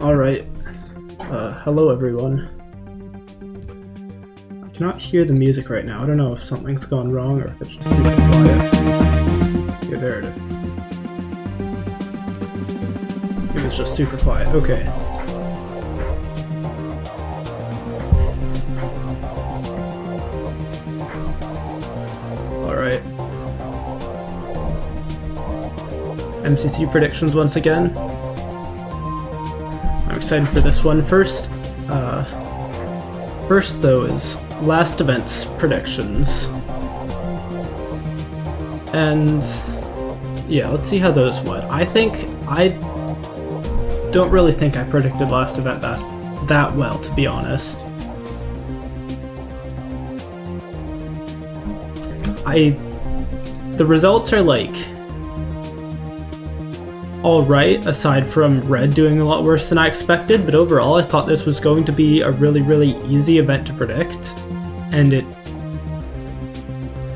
Alright, hello everyone. I cannot hear the music right now. I don't know if something's gone wrong or if it's just super quiet. Yeah, there it is. It was just super quiet. Okay. Alright. MCC predictions once again. I'm excited for this one. First though is last event's predictions. And yeah, let's see how those went. I don't really think I predicted last event that well, to be honest. The results are like alright, aside from Red doing a lot worse than I expected, but overall I thought this was going to be a really easy event to predict, and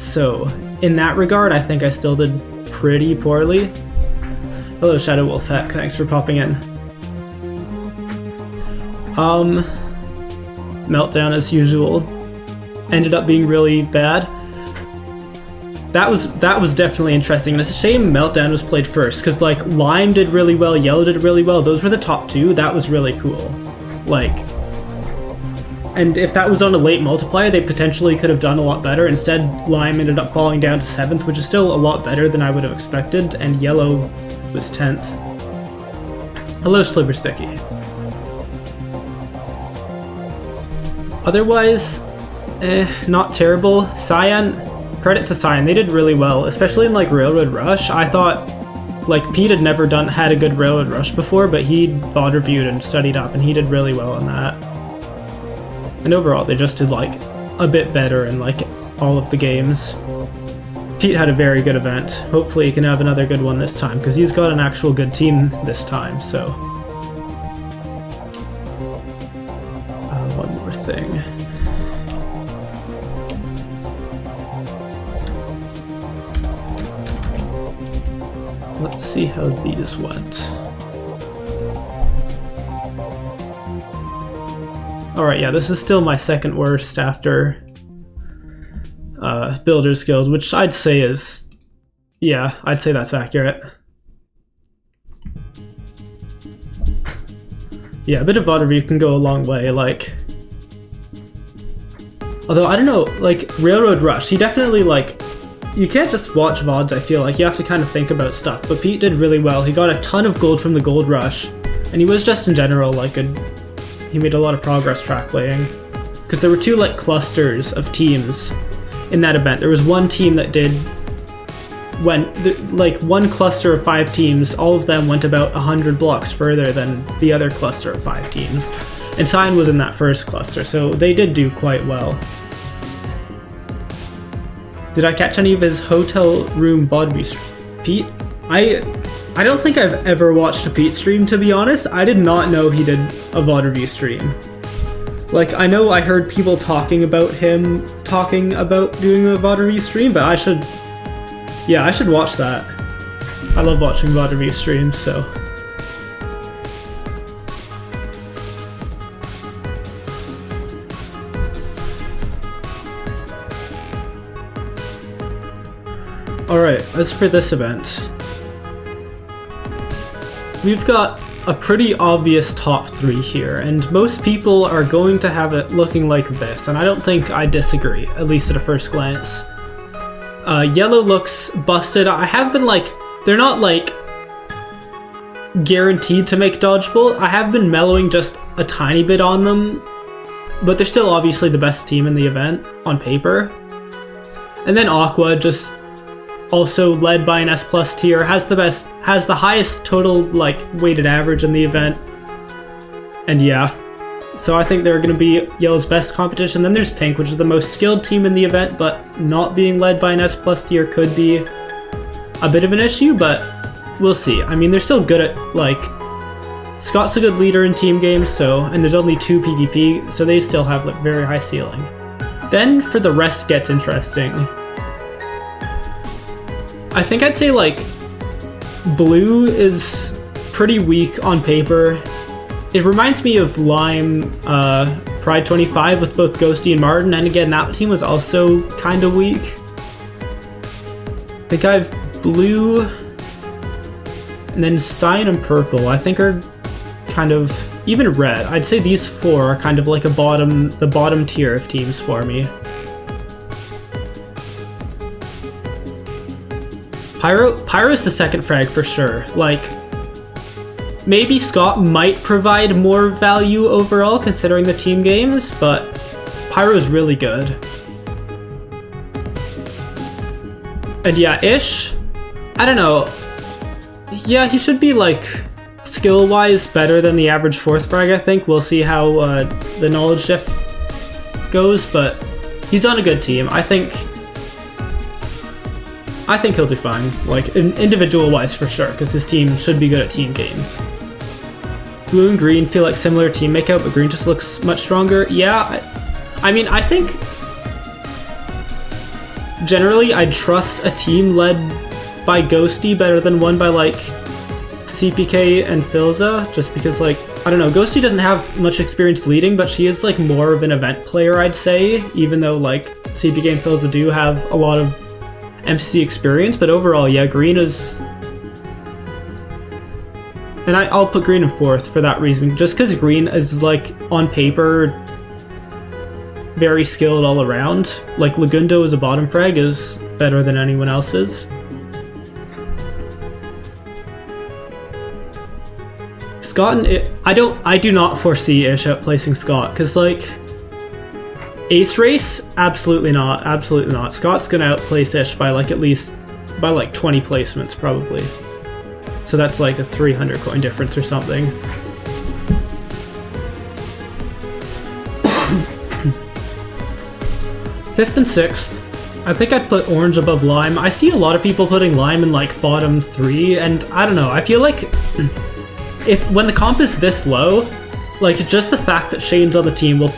so in that regard I think I still did pretty poorly. Hello Shadow Wolf Heck, thanks for popping in. Meltdown as usual ended up being really bad. That was definitely interesting, and it's a shame Meltdown was played first, because like Lime did really well, Yellow did really well. Those were the top two. That was really cool. Like, and if that was on a late multiplier, they potentially could have done a lot better. Instead, Lime ended up falling down to 7th, which is still a lot better than I would have expected, and Yellow was 10th. Hello, Sliver Sticky. Otherwise, not terrible. Cyan. Credit to Cyan, they did really well, especially in like Railroad Rush. I thought like Pete had never had a good Railroad Rush before, but he VOD reviewed and studied up, and he did really well on that. And overall, they just did like a bit better in like all of the games. Pete had a very good event. Hopefully he can have another good one this time, because he's got an actual good team this time, so. One more thing. Let's see how these went. Alright, yeah, this is still my second worst after Builder's Guild, which I'd say is... yeah, I'd say that's accurate. Yeah, a bit of VOD review can go a long way, like... although, I don't know, like, Railroad Rush, he definitely, like... you can't just watch VODs, I feel like. You have to kind of think about stuff. But Pete did really well. He got a ton of gold from the Gold Rush. And he was just in general like he made a lot of progress track playing. Because there were two like clusters of teams in that event. There was one team that like one cluster of 5 teams, all of them went about 100 blocks further than the other cluster of 5 teams. And Cyan was in that first cluster, so they did do quite well. Did I catch any of his hotel room VOD stream? Pete? I don't think I've ever watched a Pete stream, to be honest. I did not know he did a VOD review stream. Like, I know I heard people talking about him doing a VOD review stream, but I should watch that. I love watching VOD review streams, so. Alright, as for this event, we've got a pretty obvious top 3 here, and most people are going to have it looking like this, and I don't think I disagree, at least at a first glance. Yellow looks busted. I have been like, they're not like guaranteed to make dodgeable. I have been mellowing just a tiny bit on them, but they're still obviously the best team in the event on paper. And then Aqua, just also led by an S+ tier, has the highest total like weighted average in the event. And yeah, so I think they're going to be Yellow's best competition. Then there's Pink, which is the most skilled team in the event, but not being led by an S+ tier could be a bit of an issue, but we'll see. I mean, they're still good at, like, Scott's a good leader in team games, so, and there's only 2 PvP, so they still have like very high ceiling. Then for the rest gets interesting. I think I'd say like Blue is pretty weak on paper. it reminds me of Lime Pride 25 with both Ghosty and Martin, and again, that team was also kind of weak. I think I have blue, and then cyan and purple, I think are kind of, even red. I'd say these four are kind of like the bottom tier of teams for me. Pyro's the second frag for sure. Like, maybe Scott might provide more value overall considering the team games, but Pyro's really good. And yeah, Ish, I don't know. Yeah, he should be like skill-wise better than the average fourth frag, I think. We'll see how the knowledge diff goes, but he's on a good team. I think he'll do fine, like individual-wise for sure, because his team should be good at team games. Blue and green feel like similar team makeup, but green just looks much stronger. Yeah, I mean, I think generally I'd trust a team led by Ghosty better than one by like CPK and Filza, just because like, I don't know, Ghosty doesn't have much experience leading, but she is like more of an event player, I'd say, even though like CPK and Filza do have a lot of MCC experience, but overall, yeah, green is... And I'll put green in fourth for that reason, just because green is like, on paper, very skilled all around. Like, Lagundo as a bottom frag is better than anyone else's. Scott and I do not foresee Ish outplacing Scott, because like Ace Race, absolutely not, absolutely not. Scott's gonna outplace Ish by like at least by like 20 placements probably. So that's like a 300 coin difference or something. Fifth and sixth, I think I'd put orange above lime. I see a lot of people putting lime in like bottom 3, and I don't know, I feel like when the comp is this low, like just the fact that Shane's on the team will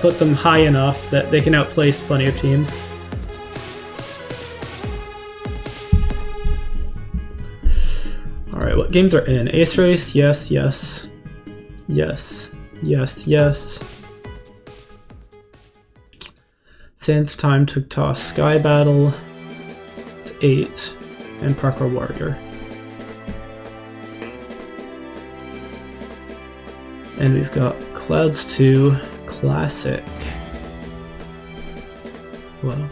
put them high enough that they can outplace plenty of teams. Alright, what games are in? Ace Race, yes, yes. Yes, yes, yes. Sands of Time, took toss, Sky Battle, it's 8, and Parkour Warrior. And we've got Clouds 2, Classic. Well.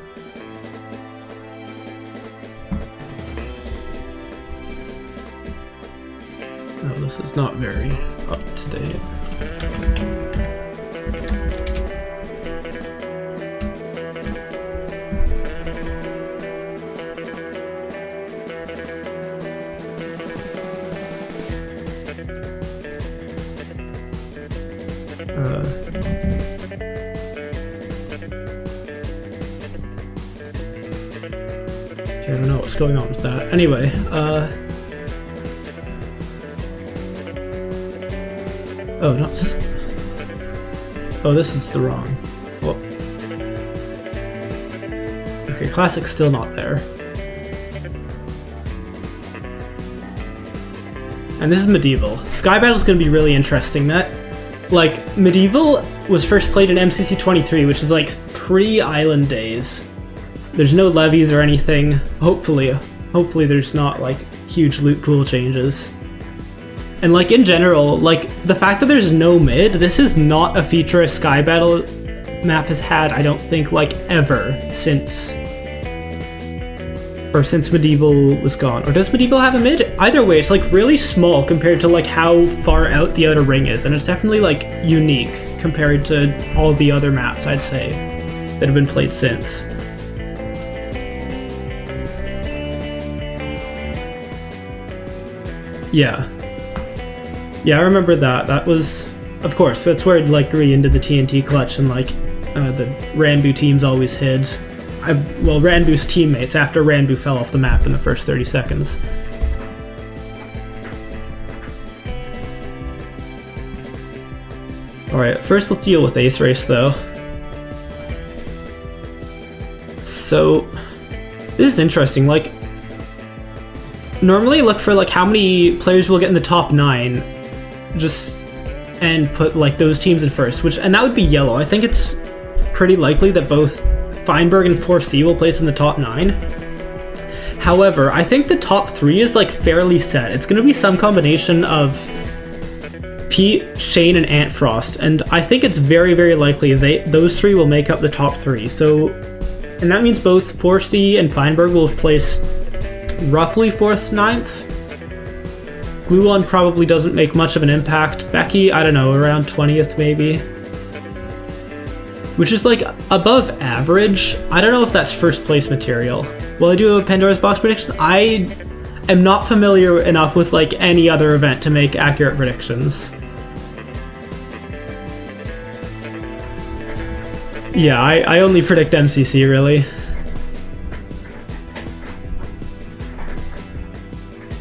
Oh, this is not very up to date. I don't know what's going on with that. Anyway, oh, not oh, this is the wrong. Well, okay, Classic's still not there. And this is Medieval. Sky Battle's gonna be really interesting. That, like, Medieval was first played in MCC 23, which is like pre-Island days. There's no levies or anything. Hopefully there's not like huge loot pool changes. And like in general, like the fact that there's no mid, this is not a feature a Sky Battle map has had, I don't think, like ever since Medieval was gone. Or does Medieval have a mid? Either way, it's like really small compared to like how far out the outer ring is, and it's definitely like unique compared to all the other maps, I'd say, that have been played since. Yeah. Yeah, I remember that. That was, of course, that's where like Green did the TNT clutch and like the Ranbu teams always hid. Well, Ranbu's teammates after Ranbu fell off the map in the first 30 seconds. Alright, first let's deal with Ace Race though. So, this is interesting, like, normally look for like how many players will get in the top 9, just and put like those teams in first, and that would be yellow. I think it's pretty likely that both Feinberg and 4C will place in the top 9. However, I think the top 3 is like fairly set. It's going to be some combination of Pete, Shane, and Ant Frost, and I think it's very, very likely those 3 will make up the top 3. So, and that means both 4C and Feinberg will place roughly 4th, 9th. Gluon probably doesn't make much of an impact. Becky, I don't know, around 20th maybe. Which is like above average. I don't know if that's first place material. Will I do a Pandora's Box prediction? I am not familiar enough with like any other event to make accurate predictions. Yeah, I only predict MCC really.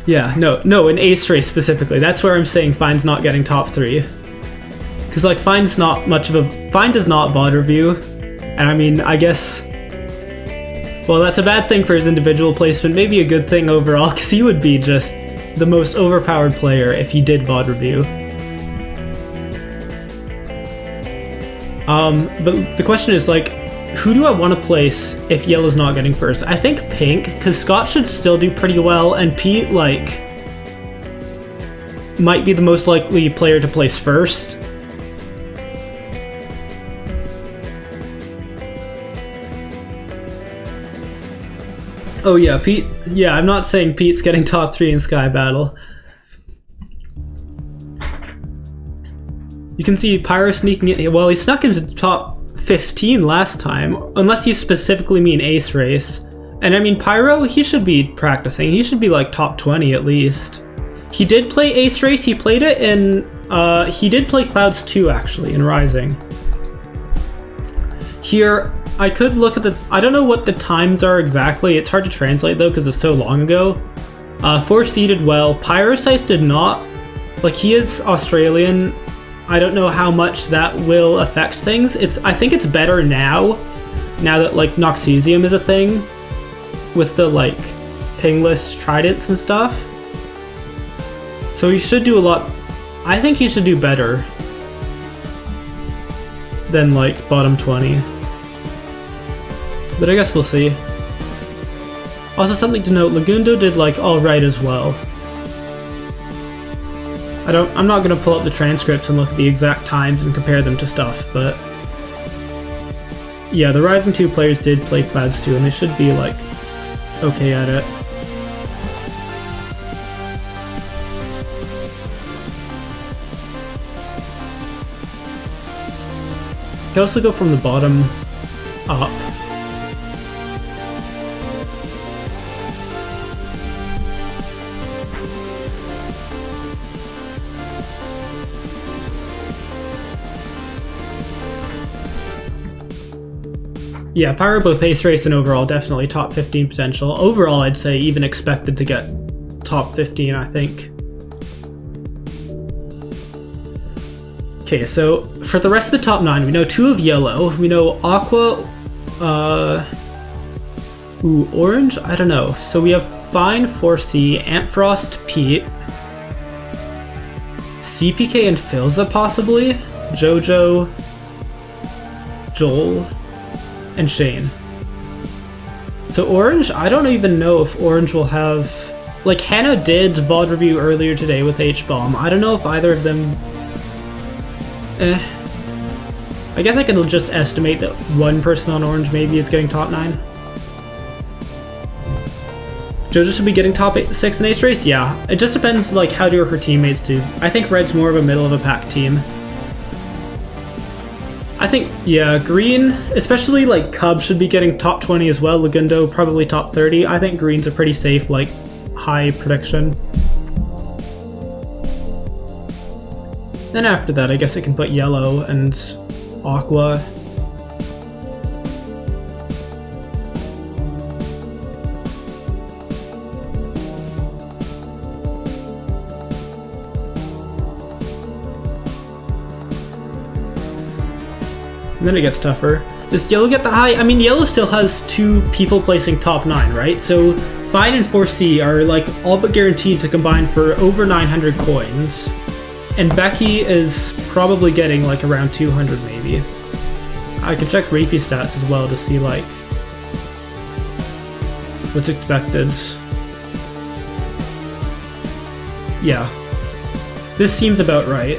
Yeah, no, in Ace Race specifically. That's where I'm saying Fine's not getting top 3. Because, like, Fine's not much of a... Fine does not VOD review. And, I mean, I guess... Well, that's a bad thing for his individual placement. Maybe a good thing overall, because he would be just the most overpowered player if he did VOD review. But the question is, like, who do I want to place if yellow's not getting first? I think pink, because Scott should still do pretty well, and Pete, like, might be the most likely player to place first. Oh yeah, Pete. Yeah, I'm not saying Pete's getting top 3 in Sky Battle. You can see Pyro sneaking in. Well, he snuck into the top 15 last time, unless you specifically mean Ace Race. And I mean, Pyro, he should be practicing. He should be like top 20 at least. He did play Ace Race. He played it in... he did play Clouds 2, actually, in Rising. Here, I could look at the... I don't know what the times are exactly. It's hard to translate, though, because it's so long ago. 4C did well. Pyrocythe did not. Like, he is Australian. I don't know how much that will affect things. I think it's better now that, like, Noxesium is a thing. With the, like, pingless tridents and stuff. So he should do a lot... I think he should do better than, like, bottom 20. But I guess we'll see. Also, something to note, Lagundo did, like, alright as well. I'm not gonna pull up the transcripts and look at the exact times and compare them to stuff, but... Yeah, the Rising 2 players did play Clouds 2, and they should be, like, okay at it. You can also go from the bottom up. Yeah, Pyro both Ace Race and overall definitely top 15 potential. Overall, I'd say even expected to get top 15, I think. Okay, so for the rest of the top 9, we know 2 of yellow. We know Aqua, orange? I don't know. So we have Fine, 4C, Antfrost, Pete, CPK and Filza possibly, Jojo, Joel, and Shane. So Orange, I don't even know if Orange will have... Like, Hannah did VOD review earlier today with H-Bomb. I don't know if either of them... I guess I can just estimate that one person on Orange maybe is getting top 9. Jojo should be getting top 6 in Ace Race? Yeah. It just depends, like, how do her teammates do. I think Red's more of a middle-of-a-pack team. I think, yeah, Green, especially, like, Cub should be getting top 20 as well. Lagundo, probably top 30. I think Green's a pretty safe, like, high prediction. Then after that, I guess I can put Yellow and Aqua. And then it gets tougher. Does Yellow get the high? I mean, Yellow still has 2 people placing top 9, right? So Fine and 4C are, like, all but guaranteed to combine for over 900 coins. And Becky is probably getting like around 200 maybe. I can check Reapy stats as well to see like what's expected. Yeah. This seems about right.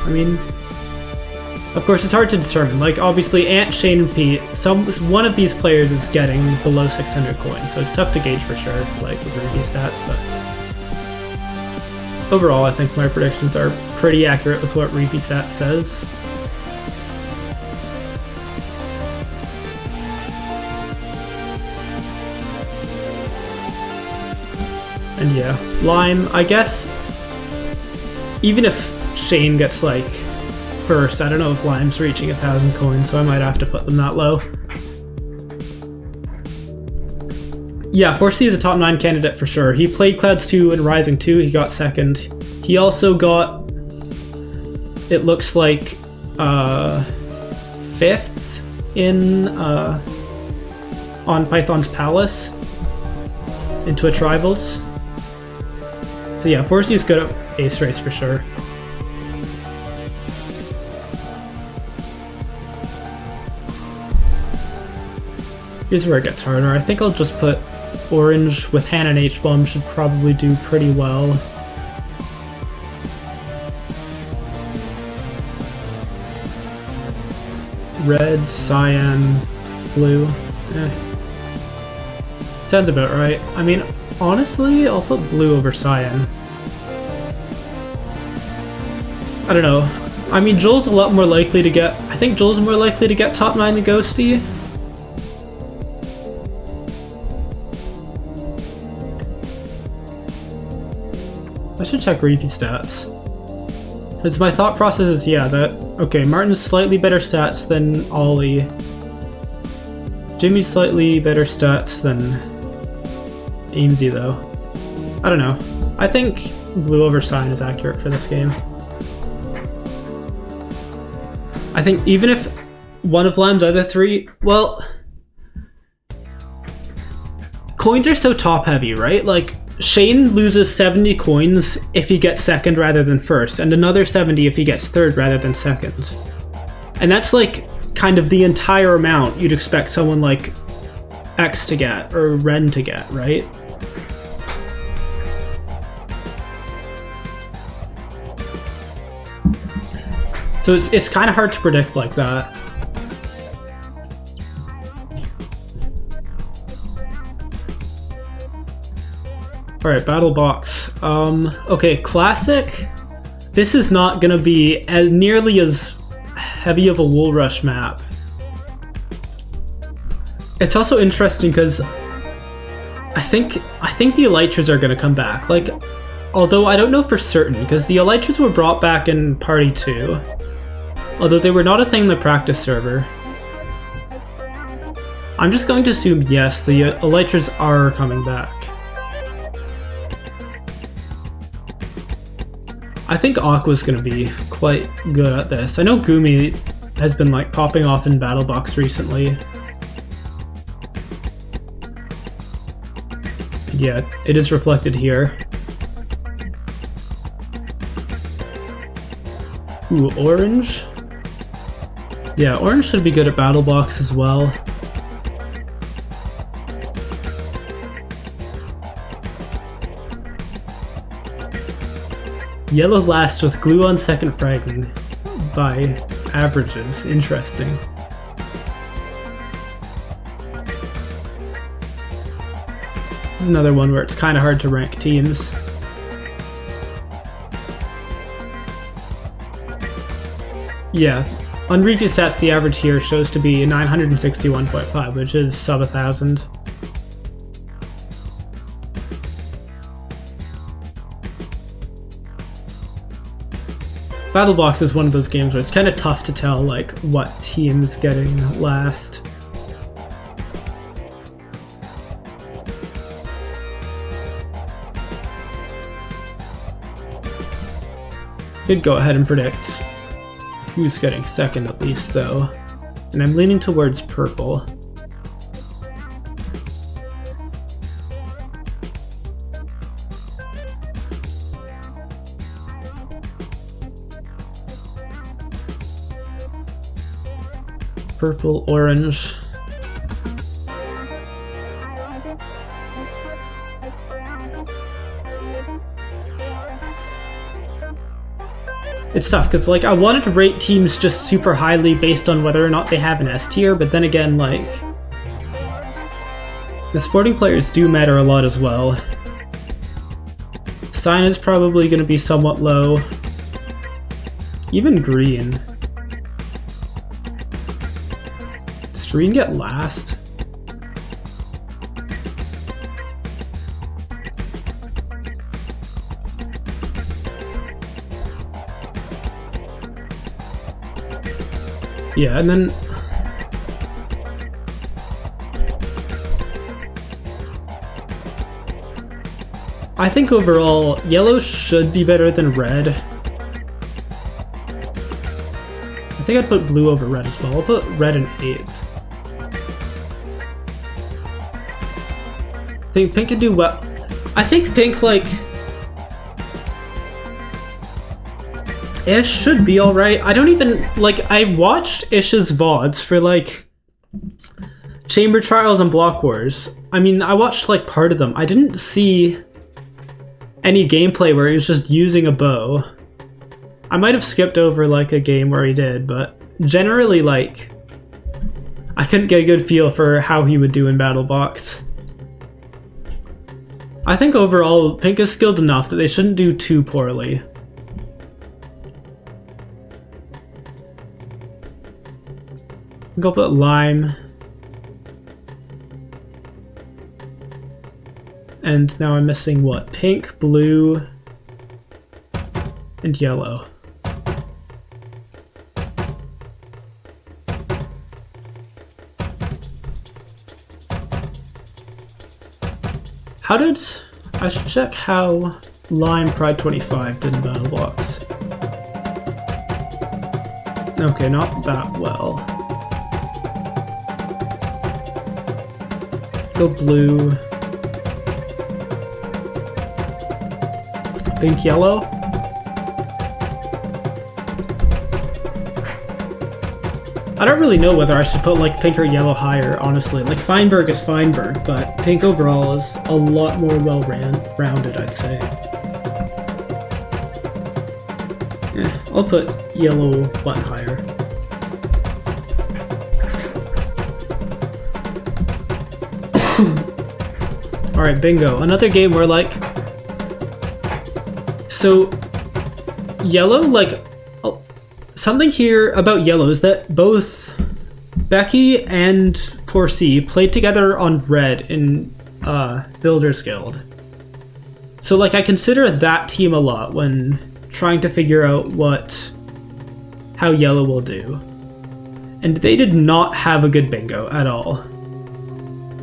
I mean, of course, it's hard to determine. Like, obviously, Ant, Shane, and Pete, one of these players is getting below 600 coins, so it's tough to gauge for sure, like, with Ruby stats, but overall, I think my predictions are pretty accurate with what Ruby stats says. And yeah, Lime, I guess, even if Shane gets like first, I don't know if Lime's reaching 1,000 coins, so I might have to put them that low. Yeah, Horsey is a top 9 candidate for sure. He played Clouds 2 and Rising 2, he got second. He also got, it looks like, 5th in, on Python's Palace in Twitch Rivals. So yeah, Horsey is good at Ace Race for sure. Here's where it gets harder. I think I'll just put Orange with Han and H-Bomb should probably do pretty well. Red, Cyan, Blue. Sounds about right. I mean, honestly, I'll put Blue over Cyan. I don't know. I mean, Joel's a lot more likely to get... I think Joel's more likely to get top 9 than Ghosty. I should check Reapy stats. Because my thought process is, yeah, that... Okay, Martin's slightly better stats than Ollie. Jimmy's slightly better stats than Amesy, though. I don't know. I think Blue over Cyan is accurate for this game. I think even if one of Lime's other three... Well... Coins are so top-heavy, right? Like, Shane loses 70 coins if he gets second rather than first, and another 70 if he gets third rather than second. And that's like kind of the entire amount you'd expect someone like X to get, or Ren to get, right? So it's kind of hard to predict like that. Alright, Battle Box. Okay, Classic. This is not gonna be nearly as heavy of a Wool Rush map. It's also interesting because I think the Elytras are gonna come back. Like, although I don't know for certain, because the Elytras were brought back in Party 2. Although they were not a thing in the practice server. I'm just going to assume yes, the Elytras are coming back. I think Aqua's gonna be quite good at this. I know Gumi has been like popping off in Battle Box recently. Yeah, it is reflected here. Ooh, Orange. Yeah, Orange should be good at Battle Box as well. Yellow last with Glue on second fragment by averages. Interesting. This is another one where it's kind of hard to rank teams. Yeah, on Reapy stats the average here shows to be 961.5, which is sub 1,000. Battle Box is one of those games where it's kind of tough to tell like what team's getting last. Could go ahead and predict who's getting second at least though, and I'm leaning towards purple. purple, orange. It's tough because like I wanted to rate teams just super highly based on whether or not they have an S tier, but then again, like the supporting players do matter a lot as well. Sign is probably going to be somewhat low. Even green. Does green get last? Yeah, and then I think overall yellow should be better than red. I think I'd put blue over red as well. I'll put red in 8th. I think pink can do well. I think pink, like, Ish should be alright. I don't even, like, I watched Ish's VODs for, like, Chamber Trials and Block Wars. I mean, I watched, like, part of them. I didn't see any gameplay where he was just using a bow. I might have skipped over, like, a game where he did, but generally, like, I couldn't get a good feel for how he would do in Battle Box. I think overall, pink is skilled enough that they shouldn't do too poorly. I'll put lime. And now I'm missing what? Pink, blue, and yellow. How did... I should check how Lime Pride 25 did in Battle Box. Okay, not that well. Go blue. Pink, yellow. I don't really know whether I should put like pink or yellow higher, honestly. Like Feinberg is Feinberg, but pink overall is a lot more well-rounded, I'd say. Yeah, I'll put yellow button higher. Alright, bingo. Another game where like... So, yellow, like... Something here about yellow is that both Becky and 4C played together on red in Builders Guild. So like I consider that team a lot when trying to figure out how yellow will do. And they did not have a good bingo at all.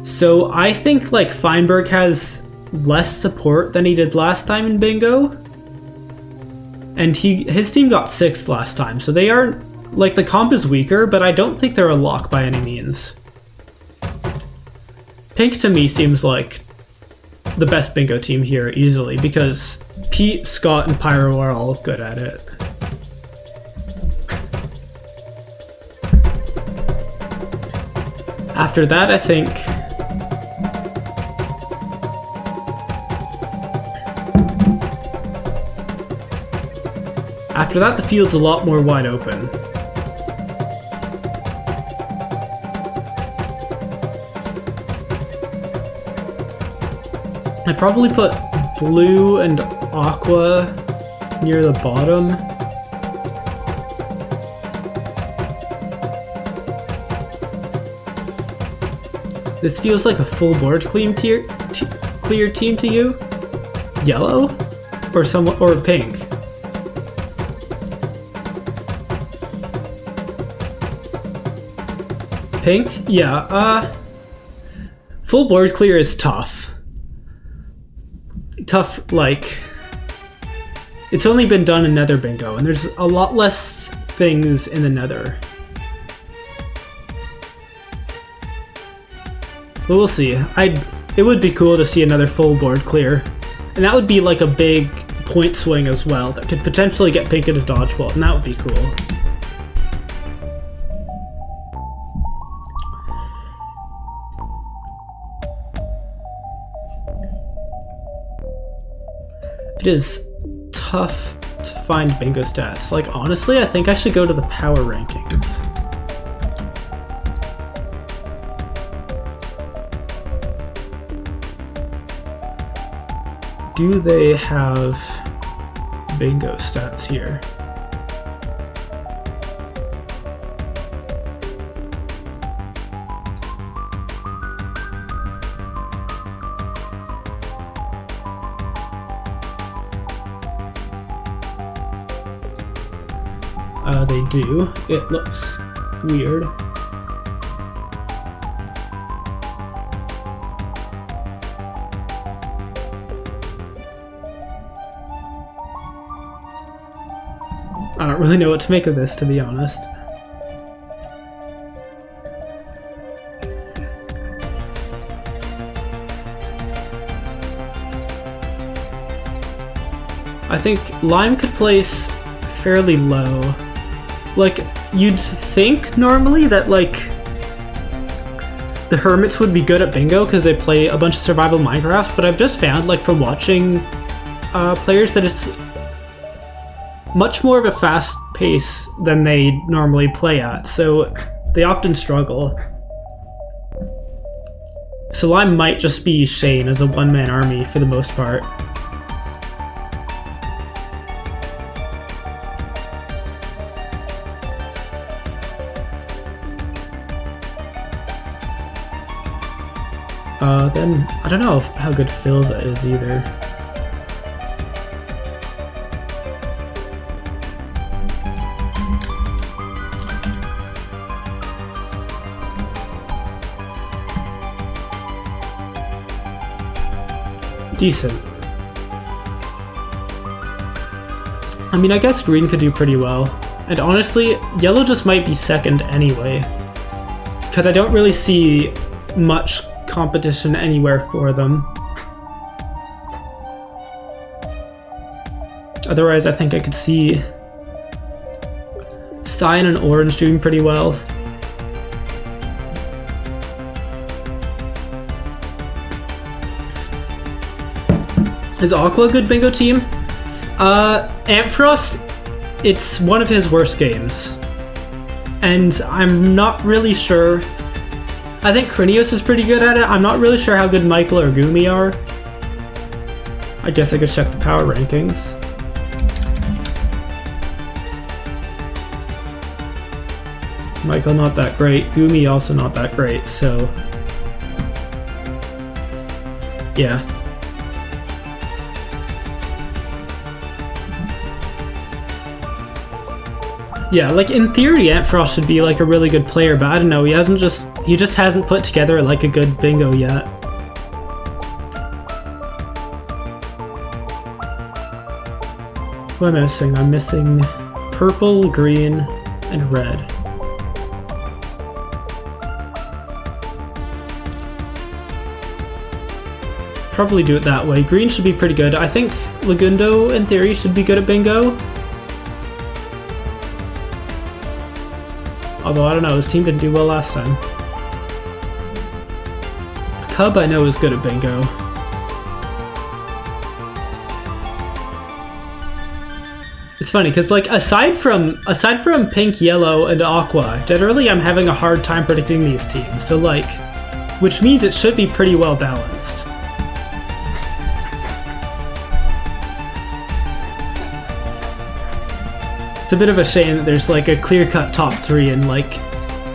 So I think like Feinberg has less support than he did last time in bingo. And his team got 6th last time, so they aren't... Like, the comp is weaker, but I don't think they're a lock by any means. Pink, to me, seems like the best bingo team here, easily, because Pete, Scott, and Pyro are all good at it. After that, I think... After that, the field's a lot more wide open. I'd probably put blue and aqua near the bottom. This feels like a full board clear team to you? Yellow? Or pink? Pink? Yeah, full board clear is tough. Tough, like... It's only been done in Nether Bingo, and there's a lot less things in the Nether. But we'll see. It would be cool to see another full board clear. And that would be like a big point swing as well, that could potentially get Pink into dodgeball, and that would be cool. It is tough to find bingo stats. Like, honestly, I think I should go to the power rankings. Do they have bingo stats here? They do. It looks weird. I don't really know what to make of this, to be honest. I think Lime could place fairly low. Like, you'd think normally that, like, the Hermits would be good at bingo because they play a bunch of survival Minecraft, but I've just found, like, from watching players that it's much more of a fast pace than they normally play at, so they often struggle. So Lime might just be Shane as a one-man army for the most part. Then I don't know how good Philza is either. Decent. I mean, I guess green could do pretty well. And honestly, yellow just might be second anyway. Because I don't really see much competition anywhere for them. Otherwise, I think I could see cyan and orange doing pretty well. Is Aqua a good bingo team? Ampfrost, it's one of his worst games. And I'm not really sure. I think Krinios is pretty good at it. I'm not really sure how good Michael or Gumi are. I guess I could check the power rankings. Michael not that great. Gumi also not that great, so yeah. Yeah, like in theory, Ampfrost should be like a really good player, but I don't know. He just hasn't put together like a good bingo yet. What am I missing? I'm missing purple, green, and red. Probably do it that way. Green should be pretty good. I think Lagundo, in theory, should be good at bingo. Although, I don't know, his team didn't do well last time. Cub, I know, is good at bingo. It's funny, because, like, aside from pink, yellow, and aqua, generally I'm having a hard time predicting these teams. So, like, which means it should be pretty well balanced. It's a bit of a shame that there's like a clear-cut top 3 and like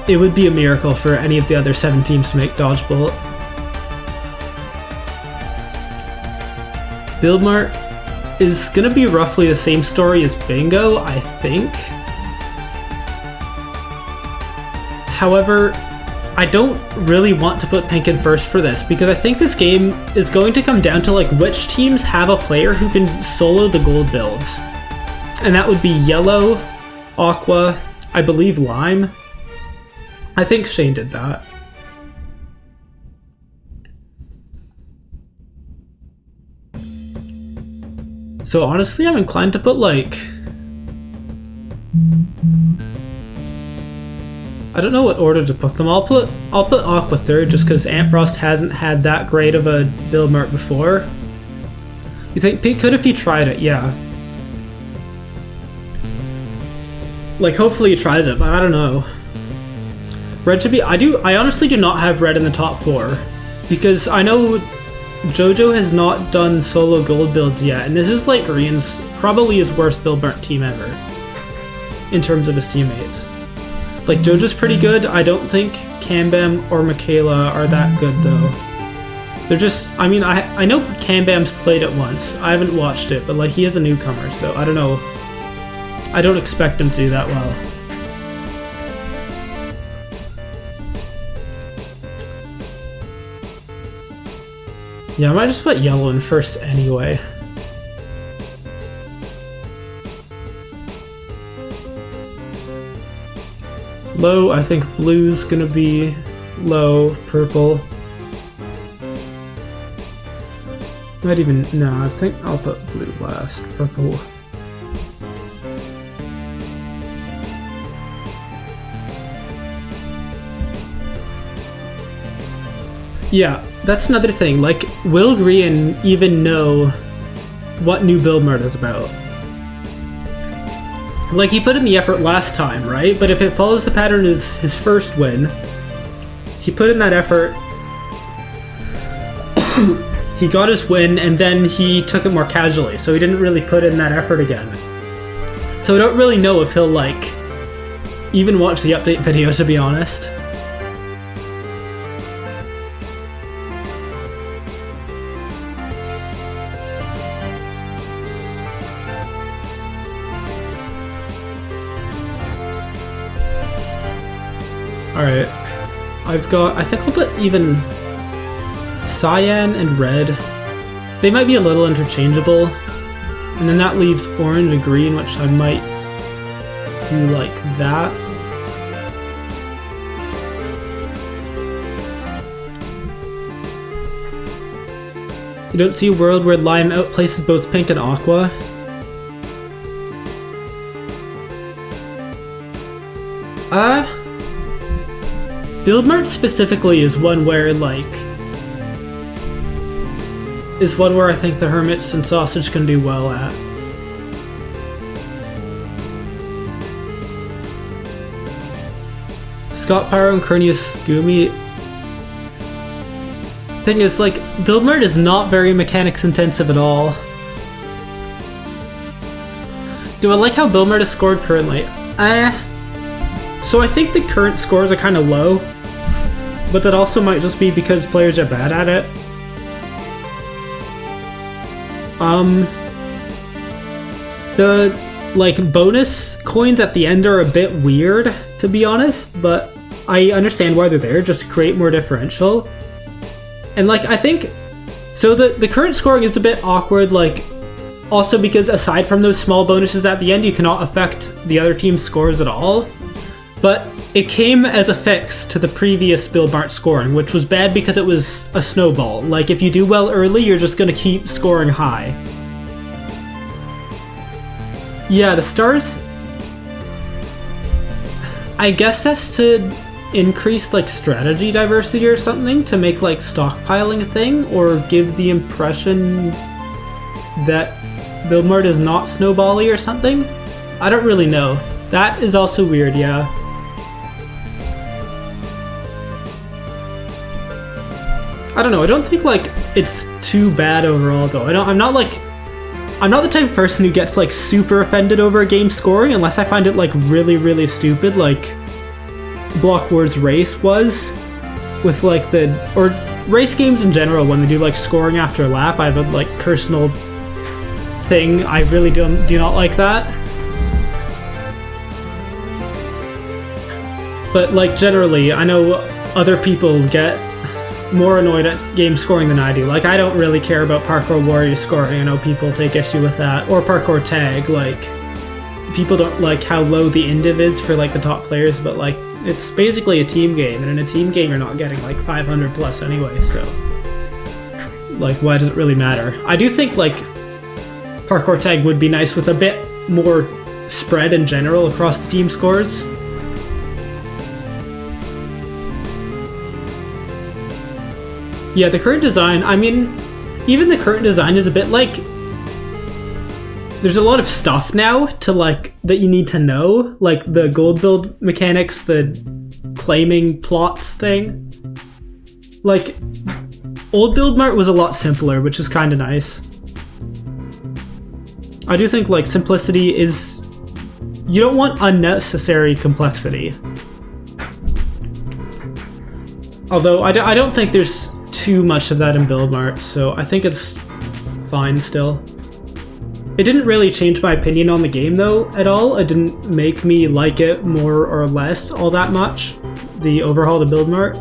it would be a miracle for any of the other 7 teams to make Dodgeball. Build Mart is gonna be roughly the same story as Bingo, I think. However, I don't really want to put pink in first for this because I think this game is going to come down to like which teams have a player who can solo the gold builds. And that would be yellow, aqua, I believe lime. I think Shane did that. So honestly, I'm inclined to put like... I don't know what order to put them. I'll put aqua third just because Ampfrost hasn't had that great of a build mart before. You think Pete could if he tried it, yeah. Like, hopefully he tries it, but I don't know. Red should be... I honestly do not have red in the top 4. Because I know Jojo has not done solo gold builds yet, and this is like Green's probably his worst Bill Burnt team ever. In terms of his teammates. Like, Jojo's pretty good. I don't think Cambam or Michaela are that good, though. They're just... I mean, I know Cambam's played it once. I haven't watched it, but, like, he is a newcomer, so I don't know. I don't expect him to do that well. Yeah, I might just put yellow in first anyway. Low, I think blue's gonna be low, purple. Might even, no, I think I'll put blue last, purple. Yeah, that's another thing, like, will Green even know what new build mode is about? Like, he put in the effort last time, right? But if it follows the pattern as his first win, he put in that effort, he got his win, and then he took it more casually, so he didn't really put in that effort again. So I don't really know if he'll, like, even watch the update video, to be honest. Alright, I think I'll put even cyan and red. They might be a little interchangeable. And then that leaves orange and green, which I might do like that. You don't see a world where lime outplaces both pink and aqua. Build Mart specifically is one where, like, I think the Hermits and Sausage can do well at. Scott Pyro and Cornelius Gumi. Thing is, like, Build Mart is not very mechanics intensive at all. Do I like how Build Mart is scored currently? So I think the current scores are kind of low, but that also might just be because players are bad at it. The, like, bonus coins at the end are a bit weird, to be honest, but I understand why they're there, just to create more differential. And, like, I think... So the current scoring is a bit awkward, like, also because aside from those small bonuses at the end, you cannot affect the other team's scores at all. But it came as a fix to the previous Build Mart scoring, which was bad because it was a snowball. Like, if you do well early, you're just gonna keep scoring high. Yeah, the stars... I guess that's to increase, like, strategy diversity or something, to make, like, stockpiling a thing, or give the impression that Build Mart is not snowbally or something? I don't really know. That is also weird, yeah. I don't know, I don't think, like, it's too bad overall, though. I'm not the type of person who gets, like, super offended over a game scoring unless I find it, like, really, really stupid, like Block Wars Race was, with, like, or race games in general, when they do, like, scoring after a lap. I have a, like, personal thing. I really do not like that. But, like, generally, I know other people get more annoyed at game scoring than I do. Like, I don't really care about Parkour Warrior scoring. I know people take issue with that. Or Parkour Tag. Like, people don't like how low the indiv is for, like, the top players, but, like, it's basically a team game, and in a team game you're not getting, like, 500 plus anyway, so, like, why does it really matter? I do think, like, Parkour Tag would be nice with a bit more spread in general across the team scores. Yeah, the current design, I mean, even the current design is a bit like there's a lot of stuff now to like that you need to know, like the gold build mechanics, the claiming plots thing. Like, old build mart was a lot simpler, which is kind of nice. I do think like simplicity is, you don't want unnecessary complexity. Although I don't think there's too much of that in build mart, so I think it's fine still. It didn't really change my opinion on the game though at all. It didn't make me like it more or less all that much, the overhaul to build mart.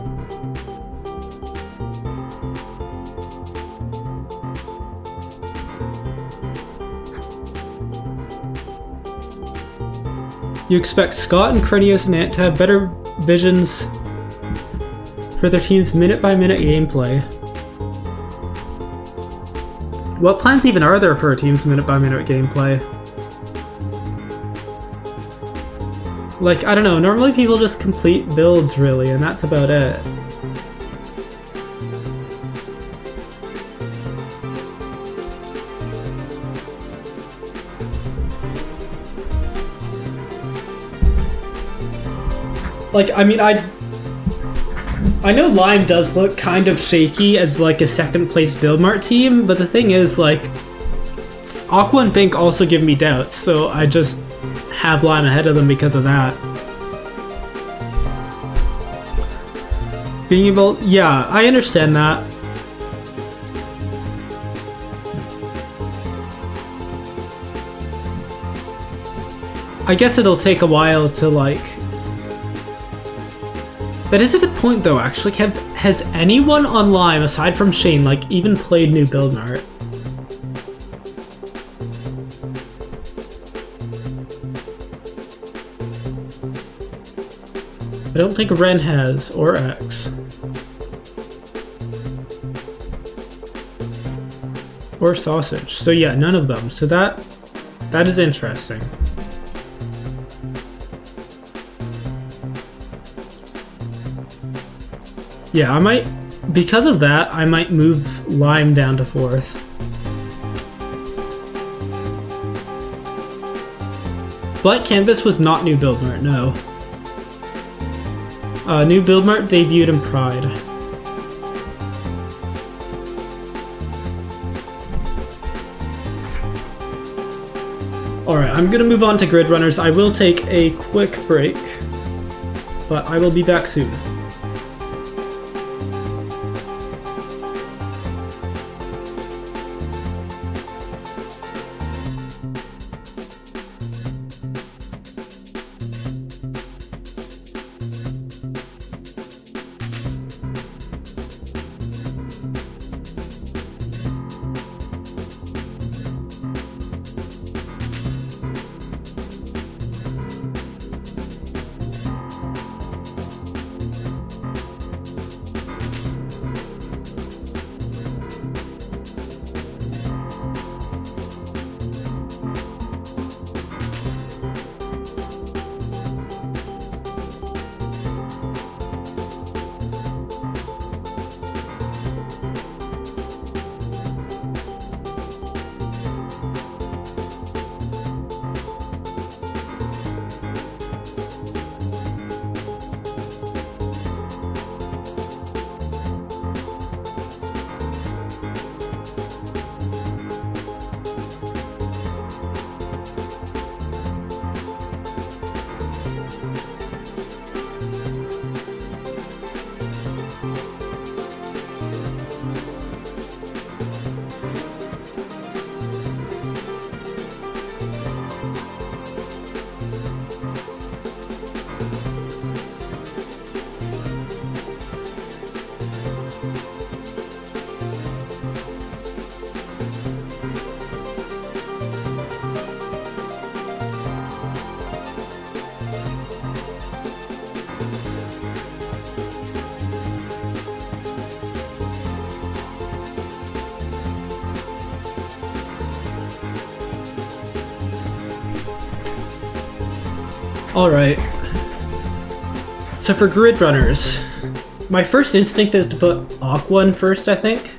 You expect Scott and Krinios and Ant to have better visions for their team's minute-by-minute gameplay. What plans even are there for a team's minute-by-minute gameplay? Like, I don't know, normally people just complete builds, really, and that's about it. Like, I mean, I know Lime does look kind of shaky as like a second place build mart team, but the thing is, like, Aqua and Pink also give me doubts, so I just have Lime ahead of them because of that. Being able, yeah, I understand that. I guess it'll take a while to like. That is a good point though, actually. Has anyone on Lime, aside from Shane, like, even played New Build Mart? I don't think Ren has, or X. Or Sausage. So yeah, none of them. So that is interesting. Yeah, I might, because of that, I might move Lime down to 4th. Blank Canvas was not New Build Mart, no. New Build Mart debuted in Pride. Alright, I'm gonna move on to Grid Runners. I will take a quick break, but I will be back soon. Alright. So for Grid Runners, my first instinct is to put Aqua in first, I think.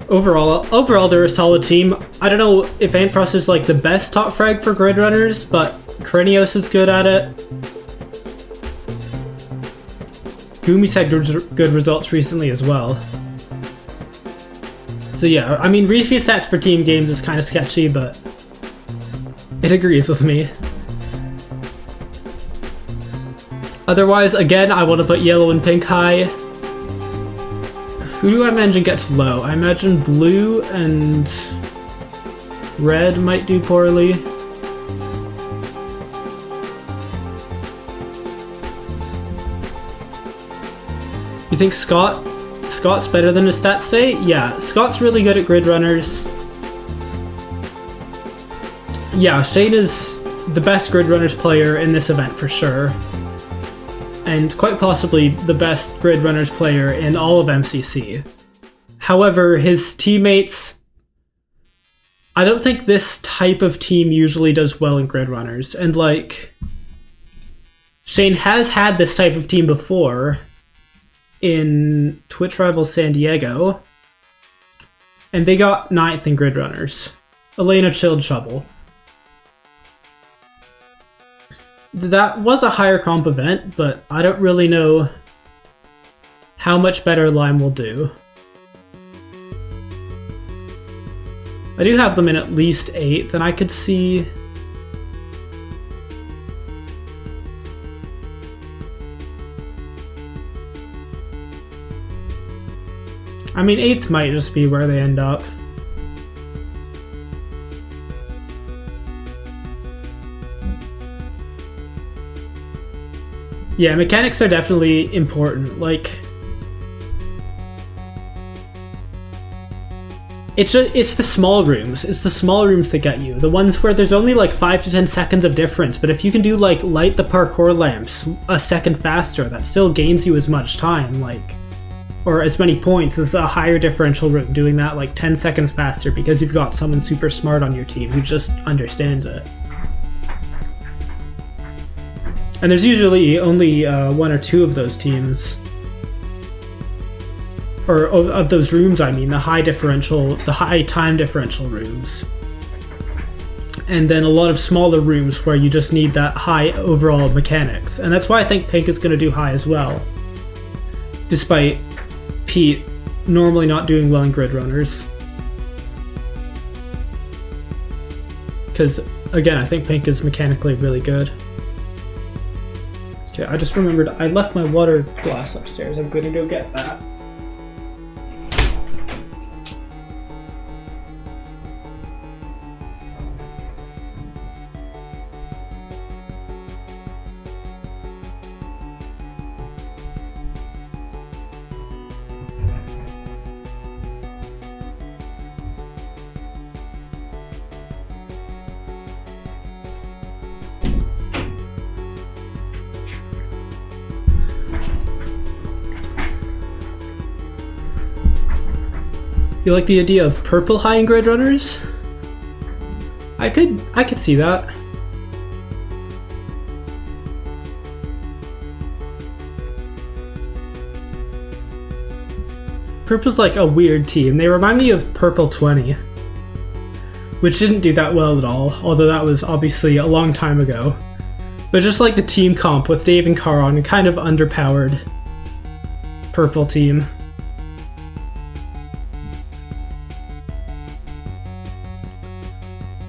Overall, they're a solid team. I don't know if Antfrost is like the best top frag for grid runners, but Krinios is good at it. Gumi's had good results recently as well. So yeah, I mean, Reefy stats for team games is kind of sketchy, but it agrees with me. Otherwise, again, I want to put yellow and pink high. Who do I imagine gets low? I imagine blue and red might do poorly. You think Scott's better than his stats say? Yeah, Scott's really good at grid runners. Yeah, Shane is the best grid runners player in this event for sure. And quite possibly the best grid runners player in all of MCC. However, his teammates... I don't think this type of team usually does well in grid runners. And like... Shane has had this type of team before in Twitch Rivals San Diego. And they got 9th in grid runners. Elena chilled Shovel. That was a higher comp event, but I don't really know how much better Lime will do. I do have them in at least 8th, and I could see... I mean, 8th might just be where they end up. Yeah, mechanics are definitely important. Like, it's the small rooms. It's the small rooms that get you. The ones where there's only like 5 to 10 seconds of difference. But if you can do like light the parkour lamps a second faster, that still gains you as much time, like, or as many points as a higher differential room doing that like 10 seconds faster because you've got someone super smart on your team who just understands it. And there's usually only 1 or 2 of those teams. Or of those rooms, I mean, the high time differential rooms. And then a lot of smaller rooms where you just need that high overall mechanics. And that's why I think Pink is going to do high as well. Despite Pete normally not doing well in grid runners. Because, again, I think Pink is mechanically really good. Okay, I just remembered I left my water glass upstairs. I'm gonna go get that. You like the idea of purple high in grid runners? I could see that. Purple's like a weird team. They remind me of Purple 20, which didn't do that well at all, although that was obviously a long time ago. But just like the team comp with Dave and Karon, kind of underpowered Purple team.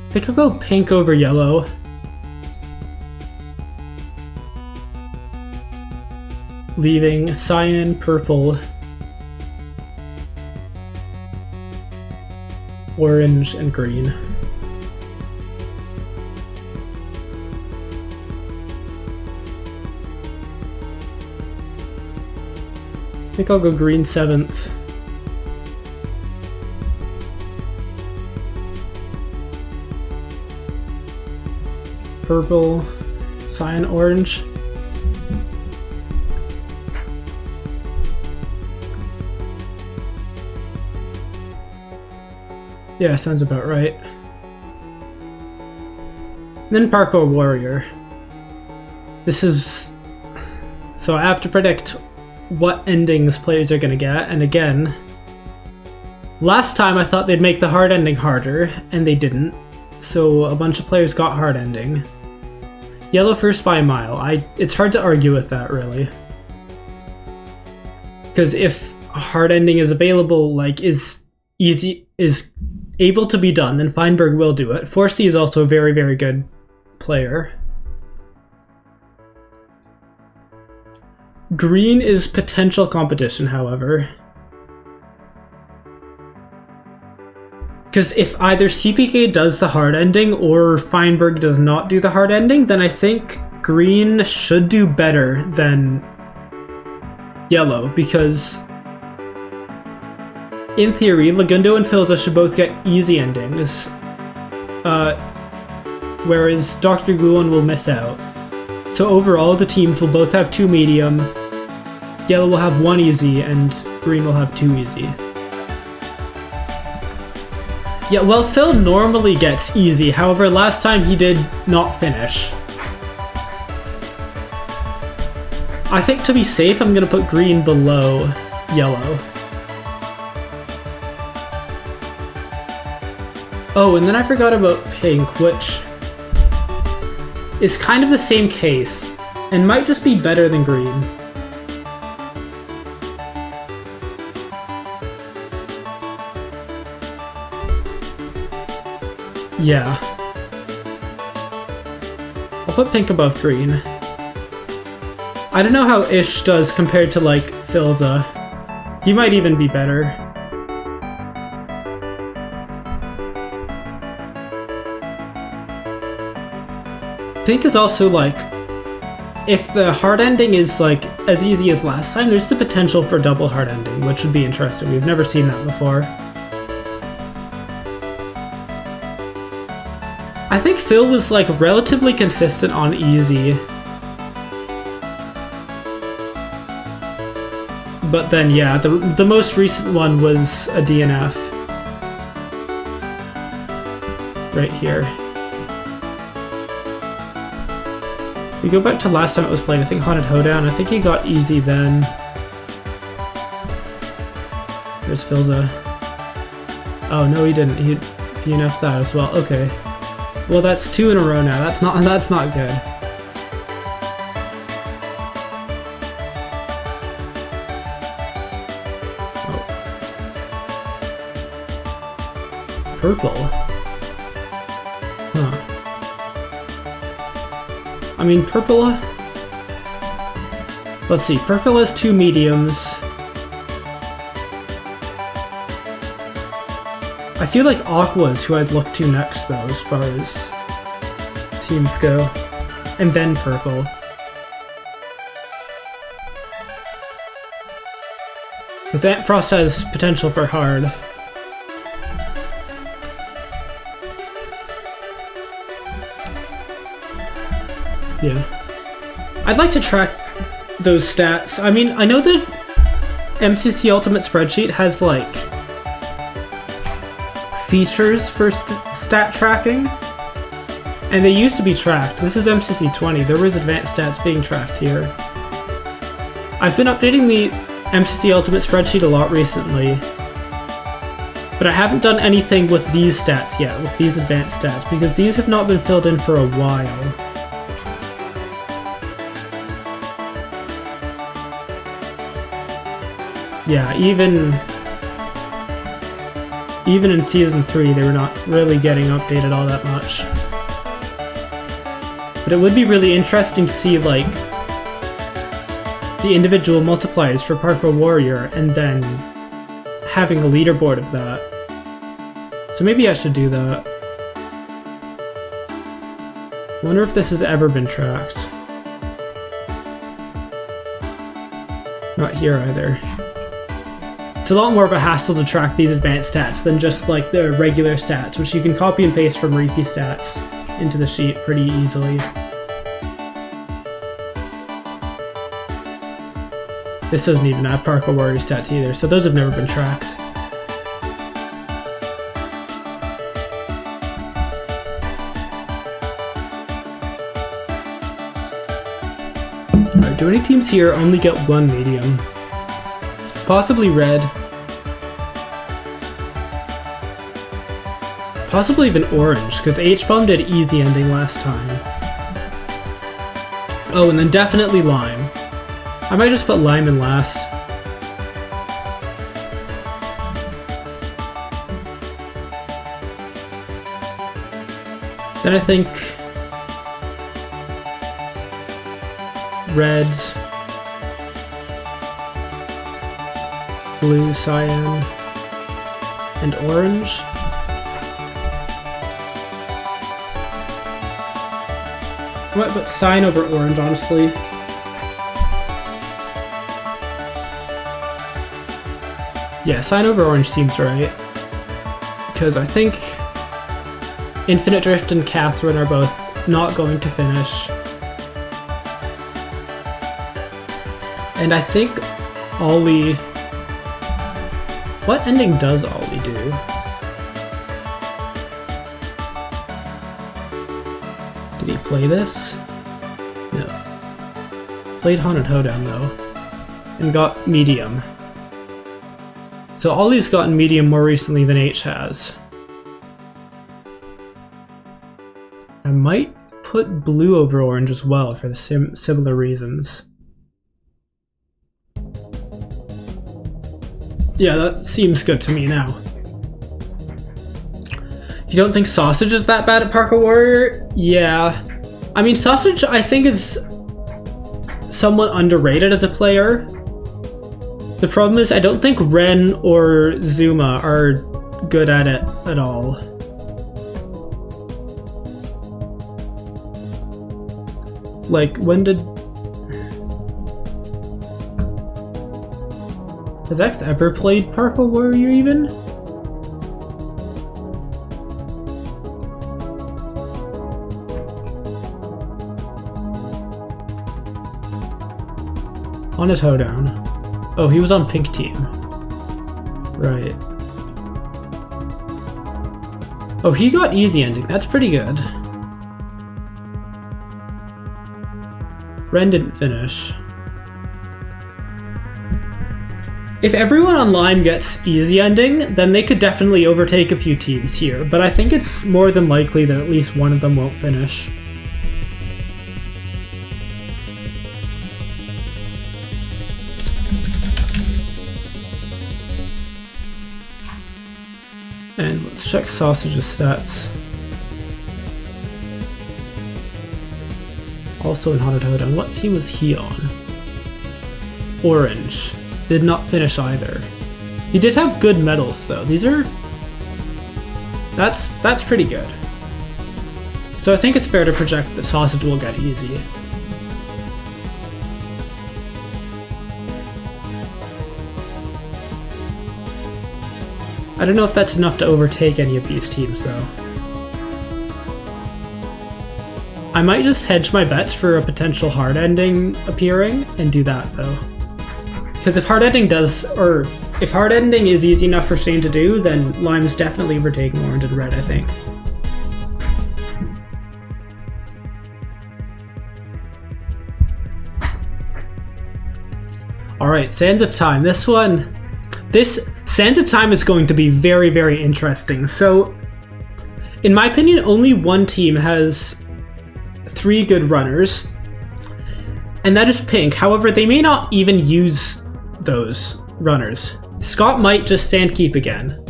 I think I'll go pink over yellow. Leaving cyan, purple, orange, and green. I think I'll go green 7th. Purple, cyan, orange. Yeah, sounds about right. And then Parkour Warrior. This is... So I have to predict what endings players are going to get, and again, Last time I thought they'd make the hard ending harder, and they didn't. So a bunch of players got hard ending. Yellow first by a mile. It's hard to argue with that, really. Because if a hard ending is available, like is able to be done, then Feinberg will do it. Forsey is also a very, very good player. Green is potential competition, however. Because if either CPK does the hard ending or Feinberg does not do the hard ending, then I think green should do better than yellow, because in theory, Lagundo and Filza should both get easy endings, whereas Dr. Gluon will miss out. So overall, the teams will both have 2 medium, yellow will have 1 easy, and green will have 2 easy. Yeah, well, Phil normally gets easy, however, last time he did not finish. I think to be safe, I'm gonna put green below yellow. Oh, and then I forgot about pink, which is kind of the same case, and might just be better than green. Yeah. I'll put pink above green. I don't know how Ish does compared to, like, Filza. He might even be better. Pink is also, like, if the hard ending is, like, as easy as last time, there's the potential for double hard ending, which would be interesting. We've never seen that before. I think Phil was, like, relatively consistent on easy. But then, yeah, the most recent one was a DNF. Right here. If we go back to last time it was played, I think Haunted Hoedown, I think he got easy then. There's Filza. Oh, no, he didn't. He DNF'd that as well. Okay. Well, that's 2 in a row now. That's not good. Oh. Purple. Huh. I mean, purple. Let's see. Purple has 2 mediums. I feel like Aqua is who I'd look to next, though, as far as teams go. And then purple. Because Antfrost has potential for hard. Yeah. I'd like to track those stats. I mean, I know that MCC Ultimate Spreadsheet has, like, features for stat tracking, and they used to be tracked. This is MCC 20. There was advanced stats being tracked here. I've been updating the MCC Ultimate Spreadsheet a lot recently, but I haven't done anything with these stats yet, with these advanced stats, because these have not been filled in for a while. Yeah, even in Season 3, they were not really getting updated all that much. But it would be really interesting to see, like, the individual multipliers for Parkour Warrior, and then having a leaderboard of that. So maybe I should do that. I wonder if this has ever been tracked. Not here either. It's a lot more of a hassle to track these advanced stats than just, like, the regular stats, which you can copy and paste from Reiki stats into the sheet pretty easily. This doesn't even have Parkour Warrior stats either, so those have never been tracked. Alright, do any teams here only get 1 medium? Possibly red. Possibly even orange, because H-Bomb did easy ending last time. Oh, and then definitely lime. I might just put lime in last. Then I think red, blue, cyan, and orange. I might put cyan over orange, honestly. Yeah, cyan over orange seems right. Because I think Infinite Drift and Catherine are both not going to finish. And I think Ollie... What ending does Ollie do? Did he play this? No. Played Haunted Hoedown though. And got medium. So Ollie's gotten medium more recently than H has. I might put blue over orange as well for the similar reasons. Yeah, that seems good to me now. You don't think Sausage is that bad at Parkour Warrior? Yeah. I mean, Sausage I think is somewhat underrated as a player. The problem is I don't think Ren or Zuma are good at it at all. Like, when did... Has X ever played Parkour Warrior even? On his hoedown. Oh, he was on pink team. Right. Oh, he got easy ending. That's pretty good. Ren didn't finish. If everyone on Lime gets easy ending, then they could definitely overtake a few teams here, but I think it's more than likely that at least one of them won't finish. And let's check Sausage's stats. Also in Haunted Hoedown. What team was he on? Orange. Did not finish either. He did have good medals though. These are... That's pretty good. So I think it's fair to project that Sausage will get easy. I don't know if that's enough to overtake any of these teams though. I might just hedge my bets for a potential hard ending appearing and do that though. Because if hard ending does, or if hard ending is easy enough for Shane to do, then Lime's definitely overtaking orange and red, I think. Alright, Sands of Time. This Sands of Time is going to be very, very interesting. So, in my opinion, only one team has 3 good runners, and that is Pink. However, they may not even use those runners. Scott might just sandkeep again.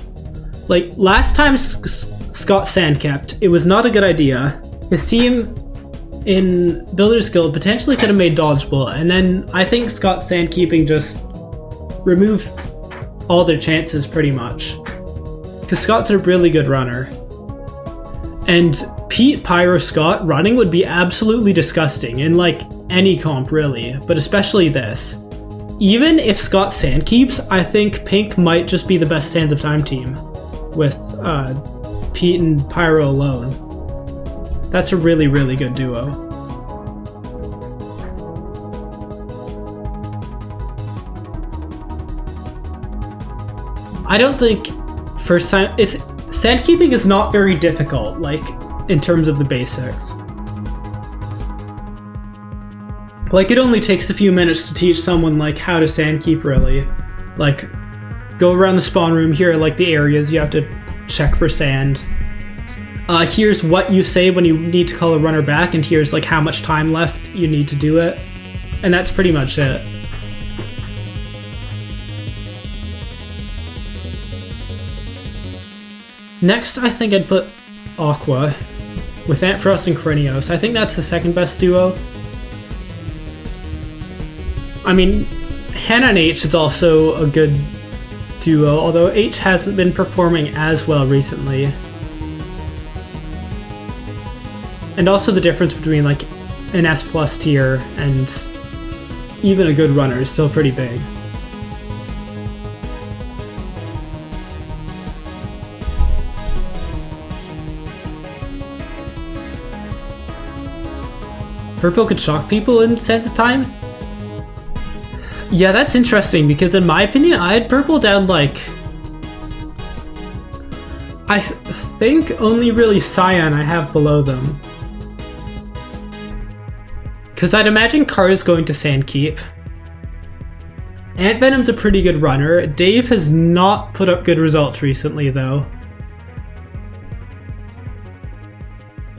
Like, last time Scott sandkept, it was not a good idea. His team in Builder's Guild potentially could have made Dodgeball, and then I think Scott sandkeeping just removed all their chances pretty much. Because Scott's a really good runner. And Pete, Pyro, Scott running would be absolutely disgusting in like any comp really, but especially this. Even if Scott sandkeeps, I think Pink might just be the best Sands of Time team with Pete and Pyro alone. That's a really, really good duo. I don't think first time sandkeeping is not very difficult, like in terms of the basics. Like, it only takes a few minutes to teach someone like how to sandkeep really. Like, go around the spawn room, here are like the areas you have to check for sand. here's what you say when you need to call a runner back, and here's like how much time left you need to do it. And that's pretty much it. Next, I think I'd put Aqua with Antfrost and Corinios. I think that's the second best duo. I mean, Hannah and H is also a good duo, although H hasn't been performing as well recently. And also the difference between like an S+ tier and even a good runner is still pretty big. Purple could shock people in Sands of Time? Yeah, that's interesting, because in my opinion, I had Purple down like... I think only really Cyan I have below them. Because I'd imagine Car is going to Sandkeep. Ant Venom's a pretty good runner. Dave has not put up good results recently, though.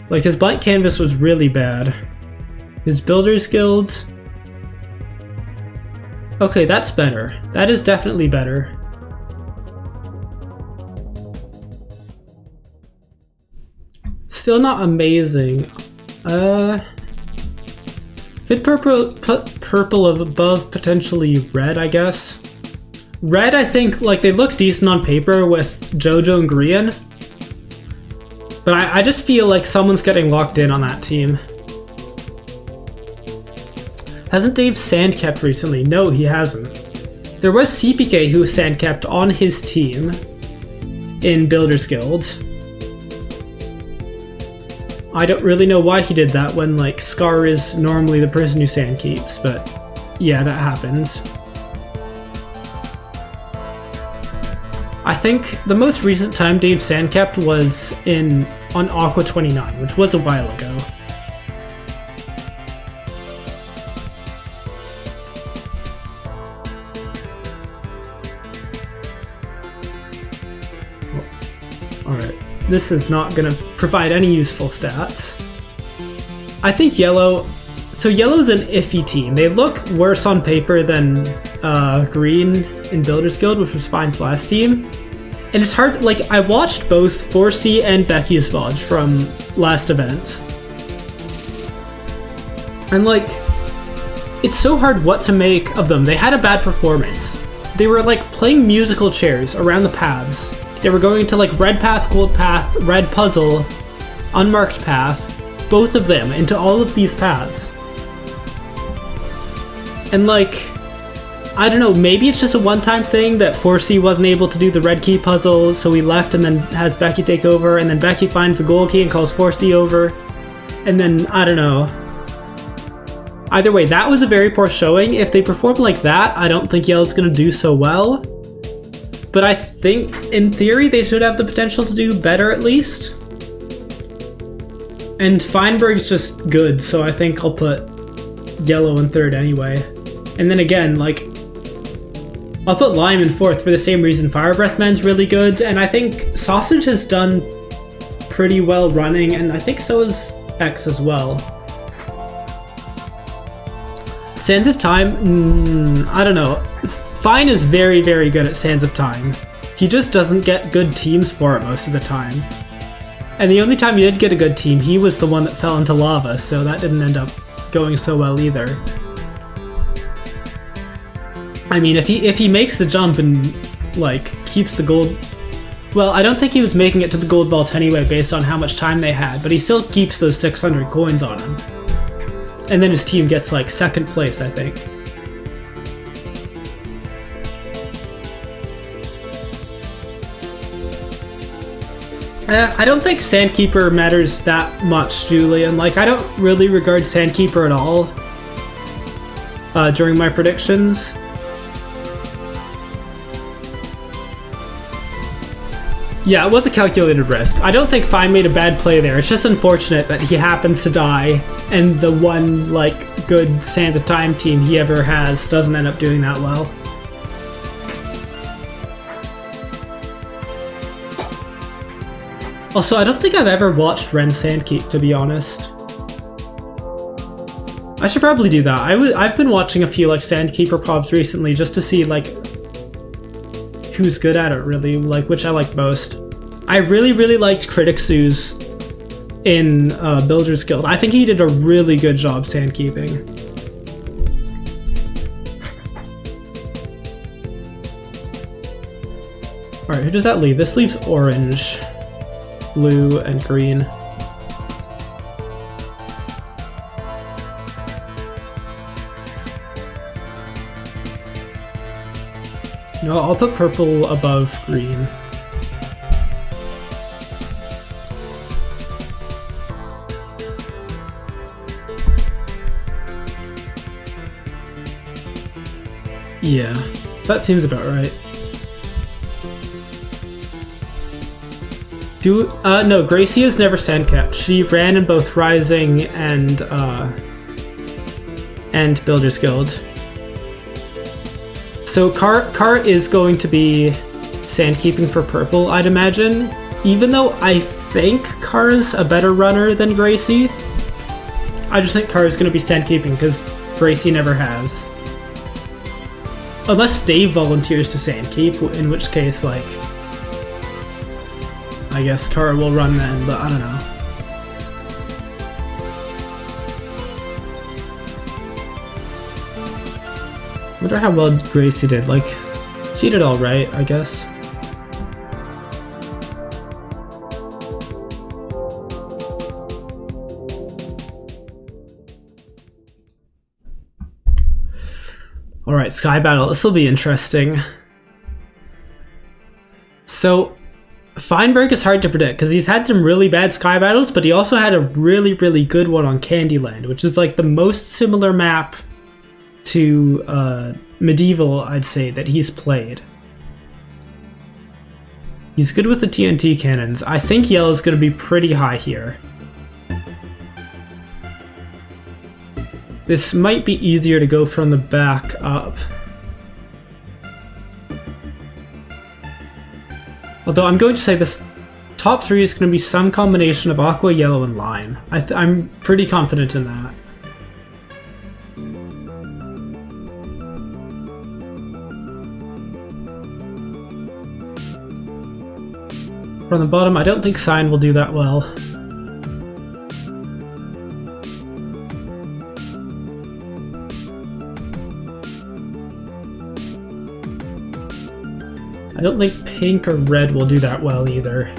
Like, his blank canvas was really bad. His Builder's Guild... Okay, that's better. That is definitely better. Still not amazing. Could put Purple above potentially Red, I guess. Red, I think, like, they look decent on paper with Jojo and Grian. But I just feel like someone's getting locked in on that team. Hasn't Dave sandkept recently? No, he hasn't. There was CPK who sandkept on his team in Builder's Guild. I don't really know why he did that when, like, Scar is normally the person who sandkeeps, but yeah, that happens. I think the most recent time Dave sandkept was on Aqua 29, which was a while ago. This is not going to provide any useful stats. I think Yellow... So Yellow's an iffy team. They look worse on paper than Green in Builder's Guild, which was Fine's last team. And it's hard... Like, I watched both 4C and Becky's VOD from last event. And, like, it's so hard what to make of them. They had a bad performance. They were, like, playing musical chairs around the paths. They were going to like red path, gold path, red puzzle, unmarked path, both of them into all of these paths. And like, I don't know, maybe it's just a one-time thing that 4C wasn't able to do the red key puzzle, so he left and then has Becky take over, and then Becky finds the gold key and calls 4C over. And then, I don't know. Either way, that was a very poor showing. If they perform like that, I don't think Yellow's gonna do so well. But I think, in theory, they should have the potential to do better at least. And Feinberg's just good, so I think I'll put Yellow in third anyway. And then again, like, I'll put Lime in fourth for the same reason. Fire Breath Man's really good, and I think Sausage has done pretty well running, and I think so is X as well. Sands of Time, I don't know. Fine is very, very good at Sands of Time. He just doesn't get good teams for it most of the time. And the only time he did get a good team, he was the one that fell into lava, so that didn't end up going so well either. I mean, if he makes the jump and, like, keeps the gold... Well, I don't think he was making it to the gold vault anyway based on how much time they had, but he still keeps those 600 coins on him. And then his team gets, like, second place, I think. I don't think Sandkeeper matters that much, Julian. Like, I don't really regard Sandkeeper at all during my predictions. Yeah, it was a calculated risk. I don't think Fine made a bad play there. It's just unfortunate that he happens to die, and the one, like, good Sands of Time team he ever has doesn't end up doing that well. Also, I don't think I've ever watched Ren Sandkeep, to be honest. I should probably do that. I've been watching a few like Sandkeeper pops recently just to see like who's good at it, really, like which I like most. I really liked Criticsu's in Builder's Guild. I think he did a really good job sandkeeping. Alright, who does that leave? This leaves orange, blue, and green. No, I'll put purple above green. Yeah, that seems about right. No, Gracie has never sandcapped. She ran in both Rising and Builder's Guild. So Car is going to be sandkeeping for purple, I'd imagine. Even though I think Car's a better runner than Gracie, I just think Car is going to be sandkeeping because Gracie never has. Unless Dave volunteers to sandkeep, in which case, like, I guess Car will run then, but I don't know. I wonder how well Gracie did. Like, she did alright, I guess. Alright, Sky Battle. This will be interesting. So, Feinberg is hard to predict because he's had some really bad Sky Battles, but he also had a really good one on Candyland, which is like the most similar map to Medieval, I'd say, that he's played. He's good with the TNT cannons. I think yellow is going to be pretty high here. This might be easier to go from the back up. Although I'm going to say this top three is going to be some combination of aqua, yellow, and lime. I'm pretty confident in that. From the bottom, I don't think Cyan will do that well. I don't think pink or red will do that well either.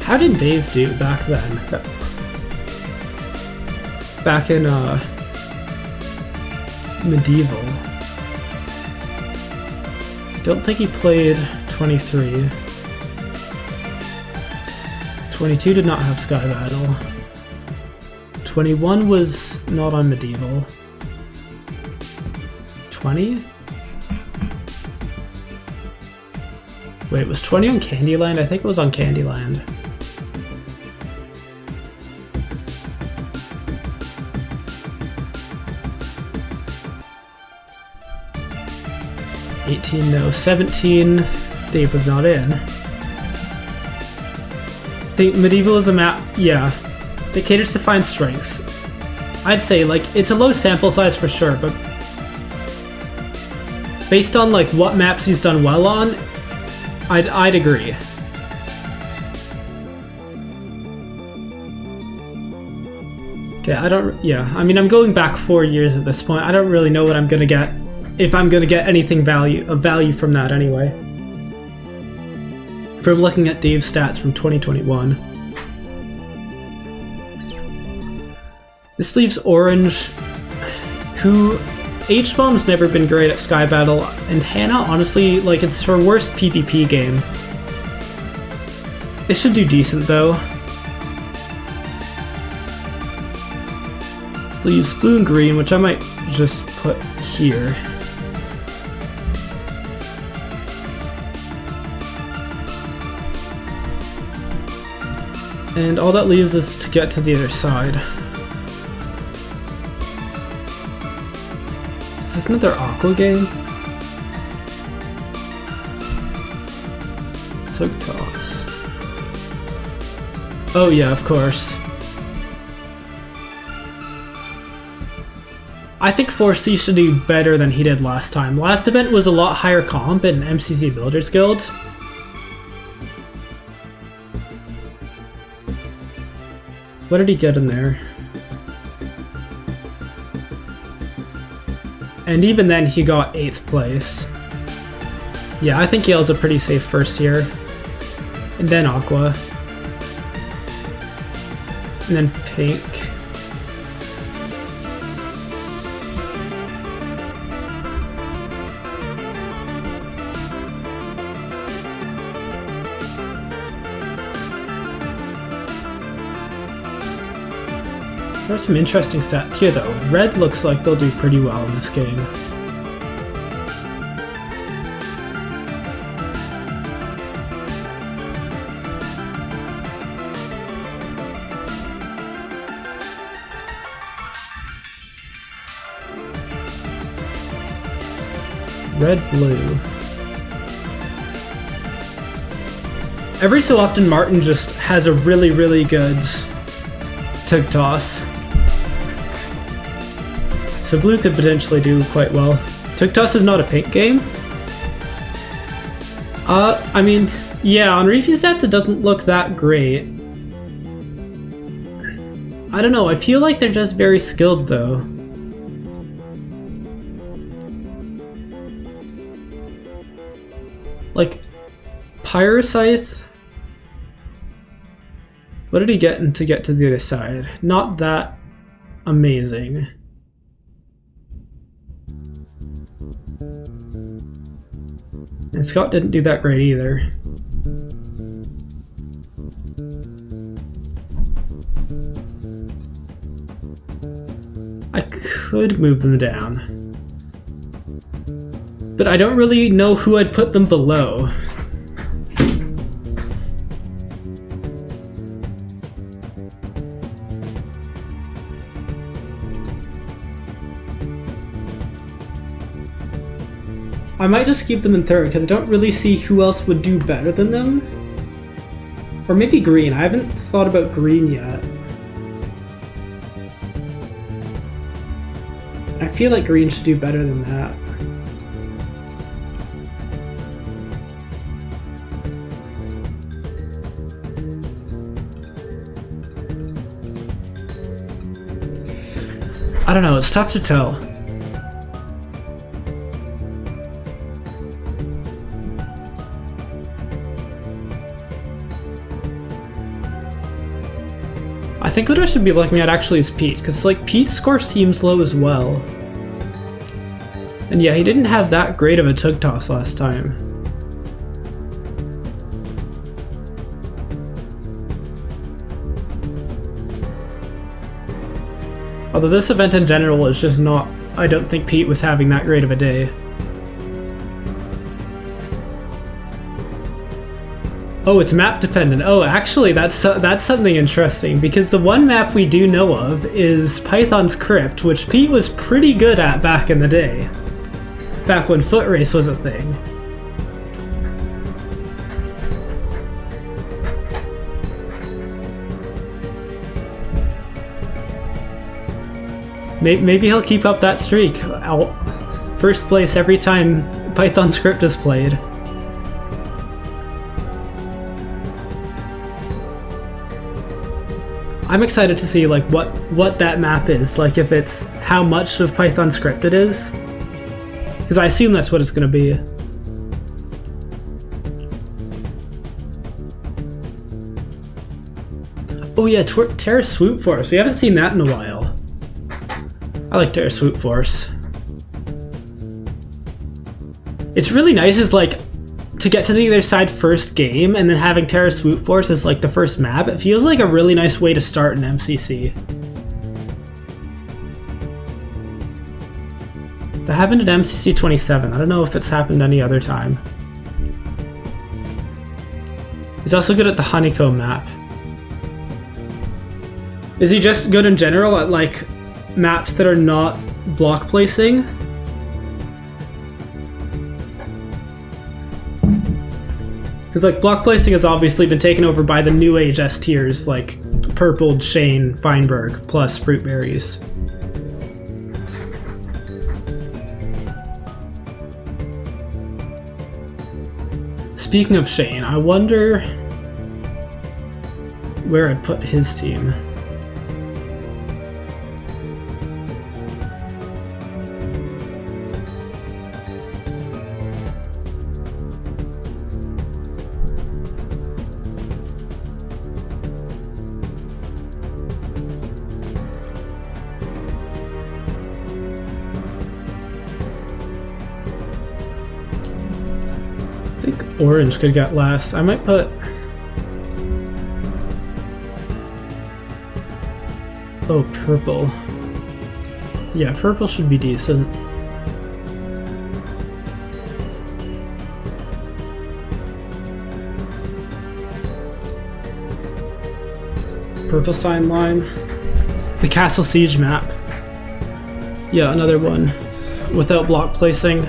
How did Dave do back then? Back in Medieval. Don't think he played 23. 22 did not have Sky Battle. 21 was not on Medieval. 20? Wait, was 20 on Candyland? I think it was on Candyland. No, 17, Dave was not in. I think Medieval is a map, yeah, that caters to find strengths. I'd say, like, it's a low sample size for sure, but based on, like, what maps he's done well on, I'd agree. Okay, I mean, I'm going back 4 years at this point. I don't really know what I'm gonna get. If I'm going to get anything of value from that anyway. From looking at Dave's stats from 2021. This leaves Orange, who H-Bomb's never been great at Sky Battle, and Hannah, honestly, like, it's her worst PvP game. They should do decent though. This leaves blue and green, which I might just put here. And all that leaves is to get to the other side. Is this another Aqua game? Took toss. Oh yeah, of course. I think 4C should do better than he did last time. Last event was a lot higher comp in MCC Builders Guild. What did he get in there? And even then he got 8th place. Yeah, I think Yale's a pretty safe first here. And then Aqua. And then Pink. There's some interesting stats here though. Red looks like they'll do pretty well in this game. Red, blue. Every so often Martin just has a really, really good tug toss. So blue could potentially do quite well. Tug toss is not a pink game. I mean, yeah, on review stats it doesn't look that great. I don't know, I feel like they're just very skilled though. Like, Pyroscythe? What did he get to get to the other side? Not that amazing. And Scott didn't do that great either. I could move them down. But I don't really know who I'd put them below. I might just keep them in third because I don't really see who else would do better than them. Or maybe green. I haven't thought about green yet. I feel like green should do better than that. I don't know, it's tough to tell. I think what I should be looking at actually is Pete, because like Pete's score seems low as well. And yeah, he didn't have that great of a tug toss last time. Although this event in general is just not, I don't think Pete was having that great of a day. Oh, it's map dependent. Oh, actually, that's something interesting, because the one map we do know of is Python's Crypt, which Pete was pretty good at back in the day. Back when foot race was a thing. Maybe he'll keep up that streak. First place every time Python Script is played. I'm excited to see like what that map is, like if it's how much of Python Script it is, because I assume that's what it's going to be. Oh yeah, Terra Swoop Force. We haven't seen that in a while. I like Terra Swoop Force. It's really nice is like to get to the other side first game and then having Terra Swoop Force as like the first map. It feels like a really nice way to start in MCC. That happened at MCC 27. I don't know if it's happened any other time. He's also good at the Honeycomb map. Is he just good in general at like maps that are not block placing? Because like block placing has obviously been taken over by the new age S tiers like Purpled, Shane, Feinberg, plus Fruit Berries. Speaking of Shane, I wonder where I'd put his team. I think orange could get last. I might put... Oh, purple. Yeah, purple should be decent. Purple sign line. The Castle Siege map. Yeah, another one. Without block placing.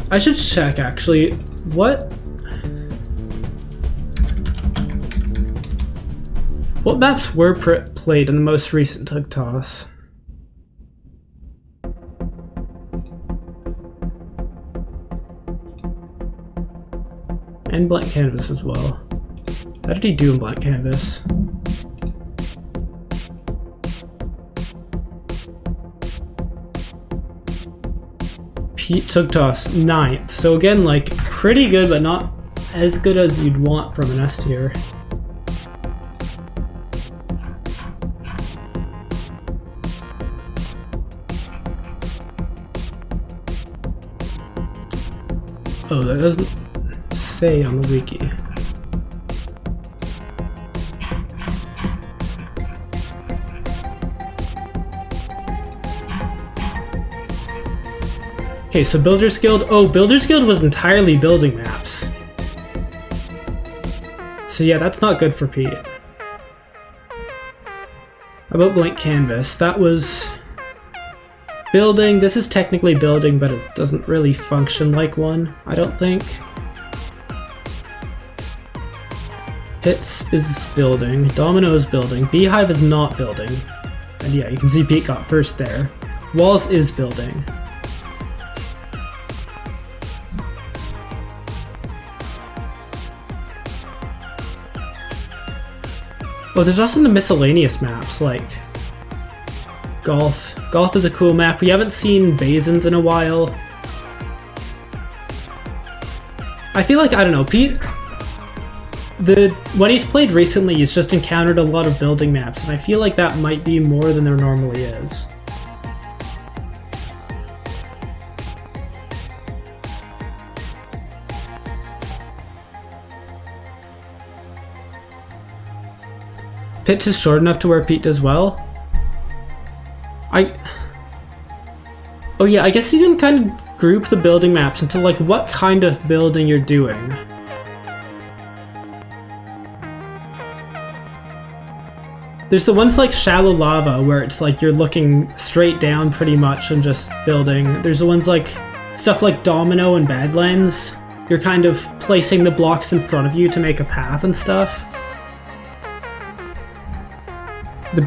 I should check actually. What maps were played in the most recent Tug Toss? And Blank Canvas as well. How did he do in Blank Canvas? Pete Tug Toss 9th. So again, like pretty good, but not as good as you'd want from an S tier. Oh, that doesn't say on the wiki. Okay, so Builder's Guild. Oh, Builder's Guild was entirely building maps. So yeah, that's not good for Pete. How about Blank Canvas? That was building. This is technically building, but it doesn't really function like one, I don't think. Hits is building. Domino is building. Beehive is not building. And yeah, you can see Pete got first there. Walls is building. Oh, there's also the miscellaneous maps, like Golf. Golf is a cool map. We haven't seen Basins in a while. I feel like, I don't know, Pete, when he's played recently, he's just encountered a lot of building maps, and I feel like that might be more than there normally is. Pitch is short enough to where Pete does well. Oh yeah, I guess you can kind of group the building maps into like what kind of building you're doing. There's the ones like Shallow Lava where it's like you're looking straight down pretty much and just building. There's the ones like stuff like Domino and Badlands. You're kind of placing the blocks in front of you to make a path and stuff. The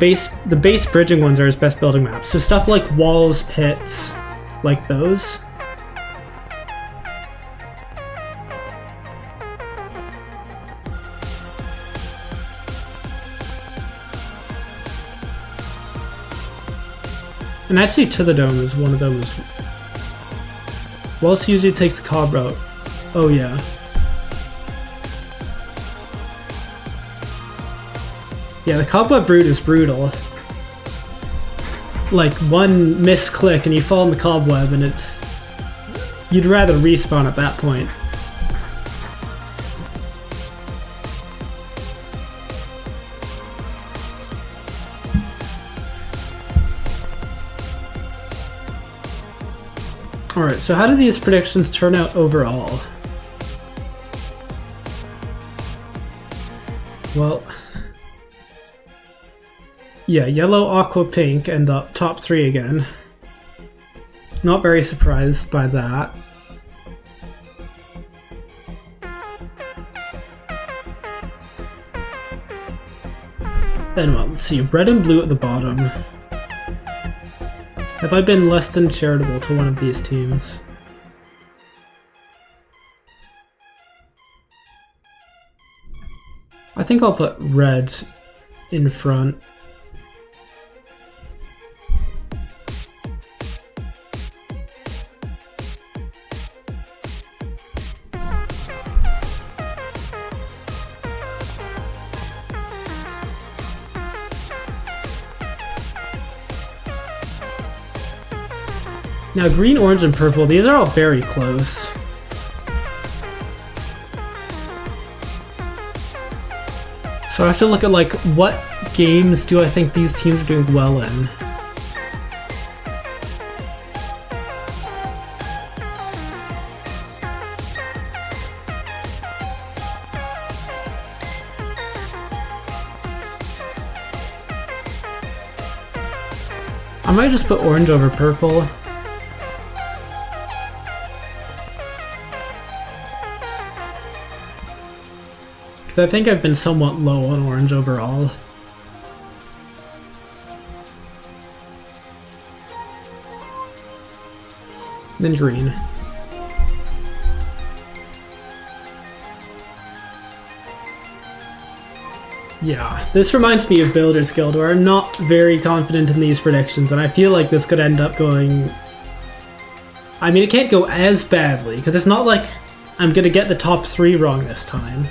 base bridging ones are his best building maps. So stuff like walls, pits, like those. And actually To the Dome is one of those. Walls usually takes the cob route. Oh yeah. Yeah, the Cobweb Brood is brutal. Like, one misclick and you fall in the cobweb and it's... You'd rather respawn at that point. Alright, so how do these predictions turn out overall? Well, yeah, yellow, aqua, pink end up top 3 again. Not very surprised by that. Then, well, let's see, red and blue at the bottom. Have I been less than charitable to one of these teams? I think I'll put red in front. Now green, orange, and purple, these are all very close. So I have to look at like, what games do I think these teams are doing well in? I might just put orange over purple. I think I've been somewhat low on orange overall. Then green. Yeah, this reminds me of Builders Guild, where I'm not very confident in these predictions, and I feel like this could end up going... I mean, it can't go as badly, because it's not like I'm gonna get the top 3 wrong this time.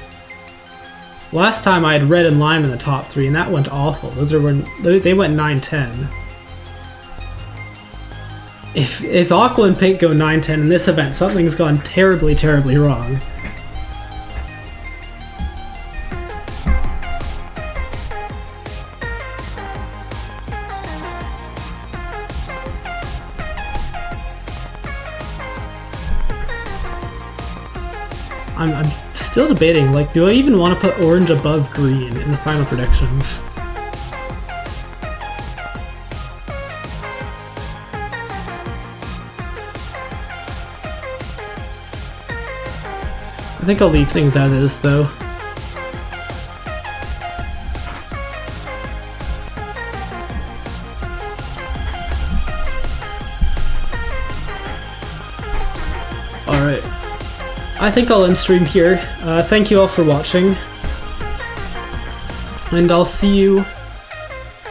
Last time I had red and lime in the top 3, and that went awful. They went 9-10. If aqua and pink go 9-10 in this event, something's gone terribly, terribly wrong. I'm still debating, like, do I even want to put orange above green in the final predictions? I think I'll leave things as is, though. Alright. I think I'll end stream here. Thank you all for watching. And I'll see you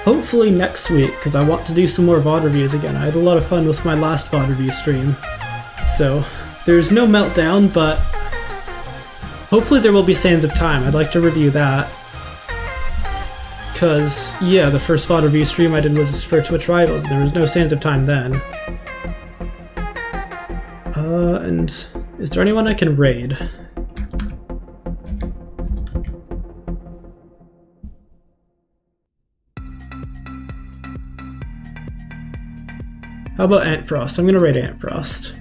hopefully next week, because I want to do some more VOD reviews again. I had a lot of fun with my last VOD review stream. So, there's no Meltdown, but hopefully there will be Sands of Time. I'd like to review that. Because, yeah, the first VOD review stream I did was for Twitch Rivals, and there was no Sands of Time then. And is there anyone I can raid? How about Ant Frost? I'm gonna raid Ant Frost.